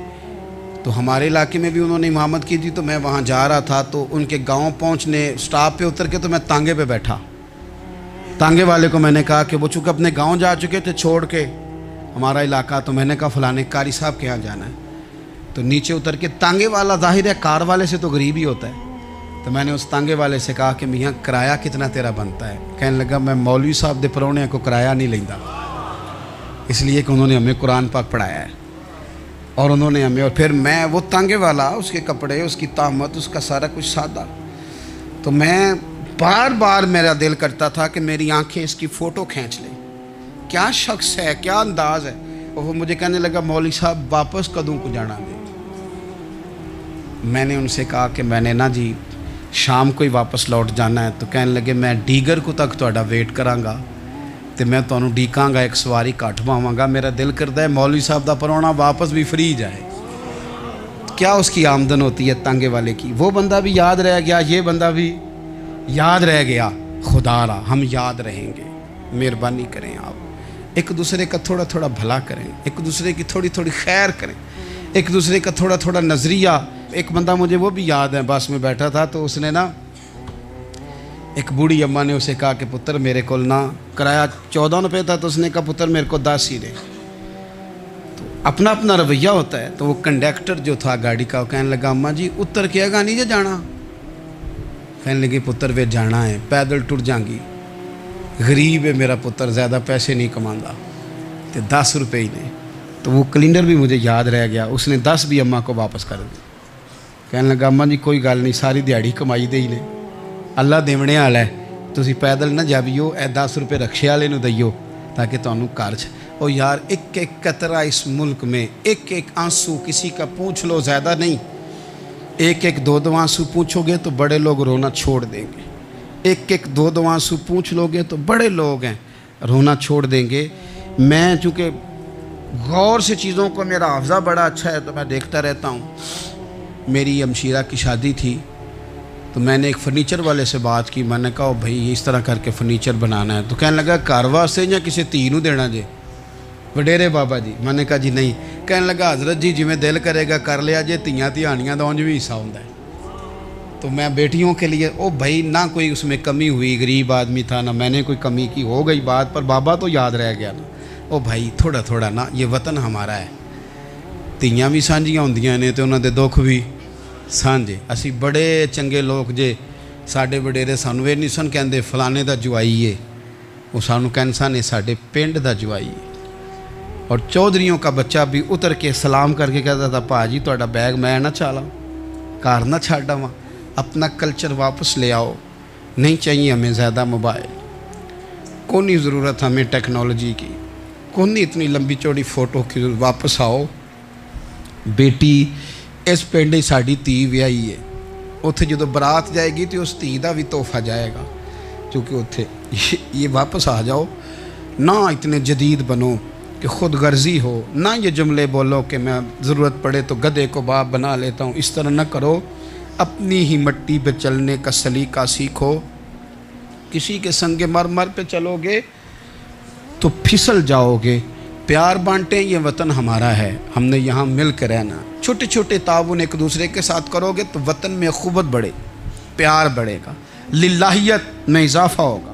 تو ہمارے علاقے میں بھی انہوں نے امامت کی تھی، تو میں وہاں جا رہا تھا، تو ان کے گاؤں پہنچنے سٹاپ پہ اتر کے تو میں تانگے پہ بیٹھا۔ تانگے والے کو میں نے کہا کہ وہ چونکہ اپنے گاؤں جا چکے تھے چھوڑ کے ہمارا علاقہ، تو میں نے کہا فلانے قاری صاحب کے یہاں جانا ہے، تو نیچے اتر کے تانگے والا ظاہر ہے کار والے سے تو غریب ہی ہوتا ہے، تو میں نے اس تانگے والے سے کہا کہ میاں کرایہ کتنا تیرا بنتا ہے؟ کہنے لگا میں مولوی صاحب دے پرونے کو کرایہ نہیں لیندہ، اس لیے کہ انہوں نے ہمیں قرآن پاک پڑھایا ہے، اور انہوں نے ہمیں، اور پھر میں وہ تانگے والا، اس کے کپڑے، اس کی طامت، اس کا سارا کچھ سادہ، تو میں بار بار میرا دل کرتا تھا کہ میری آنکھیں اس کی فوٹو کھینچ لیں، کیا شخص ہے، کیا انداز ہے۔ اور وہ مجھے کہنے لگا مولوی صاحب واپس کدوں کو جانا دے؟ میں نے ان سے کہا کہ میں نے نا جی شام کو ہی واپس لوٹ جانا ہے، تو کہنے لگے میں ڈیگر کو تک تہاڈا ویٹ کراں گا، تو میں تانوں ڈیکاں گا، ایک سواری کٹ پاواں گا، میرا دل کرتا ہے مولوی صاحب دا پرونا واپس بھی فری جائے۔ کیا اس کی آمدن ہوتی ہے تانگے والے کی؟ وہ بندہ بھی یاد رہ گیا، یہ بندہ بھی یاد رہ گیا۔ خدا را ہم یاد رہیں گے، مہربانی کریں آپ، ایک دوسرے کا تھوڑا تھوڑا بھلا کریں، ایک دوسرے کی تھوڑی تھوڑی خیر کریں، ایک دوسرے کا تھوڑا تھوڑا نظریہ۔ ایک بندہ مجھے وہ بھی یاد ہے، بس میں بیٹھا تھا تو اس نے نا، ایک بوڑھی اماں نے اسے کہا کہ پتر میرے کو نا کرایہ 14 روپے تھا، تو اس نے کہا پتر میرے کو 10 ہی دے۔ تو اپنا اپنا رویہ ہوتا ہے۔ تو وہ کنڈکٹر جو تھا گاڑی کا، وہ کہنے لگا اماں جی اتر کے گا نہیں جے جانا؟ کہنے لگی پتر وے جانا ہے، پیدل ٹر جائیں گی، غریب ہے میرا پتر، زیادہ پیسے نہیں کماندا، تو 10 روپے ہی نے۔ تو وہ کلینڈر بھی مجھے یاد رہ گیا، اس نے 10 بھی اماں کو واپس کر دی۔ کہنے لگا اماں جی کوئی گل نہیں، ساری دیہڑی کمائی دے ہی نے، اللہ دیونے والا ہے، تسی پیدل نہ جاویو، اے 10 روپے رکشے والے نو دئیو تاکہ تانوں گھر چ۔ او یار ایک ایک قطرہ اس ملک میں، ایک ایک آنسو کسی کا پوچھ لو، زیادہ نہیں، ایک ایک دو دو آنسو پوچھو گے تو بڑے لوگ رونا چھوڑ دیں گے، ایک ایک دو دو آنسو پوچھ لو گے تو بڑے لوگ ہیں رونا چھوڑ دیں گے۔ میں چونکہ غور سے چیزوں کو، میرا حافظہ بڑا اچھا ہے تو میں دیکھتا رہتا ہوں۔ میری ہمشیرہ کی شادی تھی تو میں نے ایک فرنیچر والے سے بات کی، میں نے کہا بھائی اس طرح کر کے فرنیچر بنانا ہے، تو کہنے لگا گھر واسطے یا کسی تھی نو دینا جے؟ وڈیرے بابا جی۔ میں نے کہا جی نہیں۔ کہنے لگا حضرت جی جی میں دل کرے گا کر لیا جے، تیاں تیانیاں دا اونج بھی حصہ ہوندا ہے۔ تو میں بیٹیوں کے لیے، او بھائی نہ کوئی اس میں کمی ہوئی، غریب آدمی تھا نہ میں نے کوئی کمی کی، ہو گئی بات، پر بابا تو یاد رہ گیا نا۔ او بھائی تھوڑا تھوڑا نا، یہ وطن ہمارا ہے، تیاں بھی سانجیاں ہوندیاں نے تے انہاں دے دکھ بھی سانجے۔ اسی بڑے چنگے لوگ جے، ساڈے وڈیرے سانوں اے نہیں سن کہندے فلانے دا جوائی ہے، وہ سانوں کہن سن ساڈے پنڈ دا جوائی ہے۔ اور چودھریوں کا بچہ بھی اتر کے سلام کر کے کہتا تھا پا جی تہاڈا بیگ میں نہ چالا، کار نہ چھڈ آواں، اپنا کلچر واپس لے آؤ، نہیں چاہیے ہمیں زیادہ موبائل، کونی ضرورت ہمیں ٹیکنالوجی کی، کونی اتنی لمبی چوڑی فوٹو کی، واپس آؤ۔ بیٹی اس پنڈ ہی ساڈی تھی ویائی ہے، اتھے جدو برات جائے گی تو اس تھی دا بھی تحفہ جائے گا، کیونکہ اتھے یہ واپس آ جاؤ، نہ اتنے جدید بنو کہ خود غرضی ہو، نہ یہ جملے بولو کہ میں ضرورت پڑے تو گدھے کو باپ بنا لیتا ہوں، اس طرح نہ کرو، اپنی ہی مٹی پہ چلنے کا سلیقہ سیکھو۔ کسی کے سنگ مرمر پہ چلو گے تو پھسل جاؤ گے۔ پیار بانٹیں، یہ وطن ہمارا ہے، ہم نے یہاں مل کے رہنا۔ چھوٹے چھوٹے تعاون ایک دوسرے کے ساتھ کرو گے تو وطن میں اخوت بڑھے، پیار بڑھے گا، للہیت میں اضافہ ہوگا۔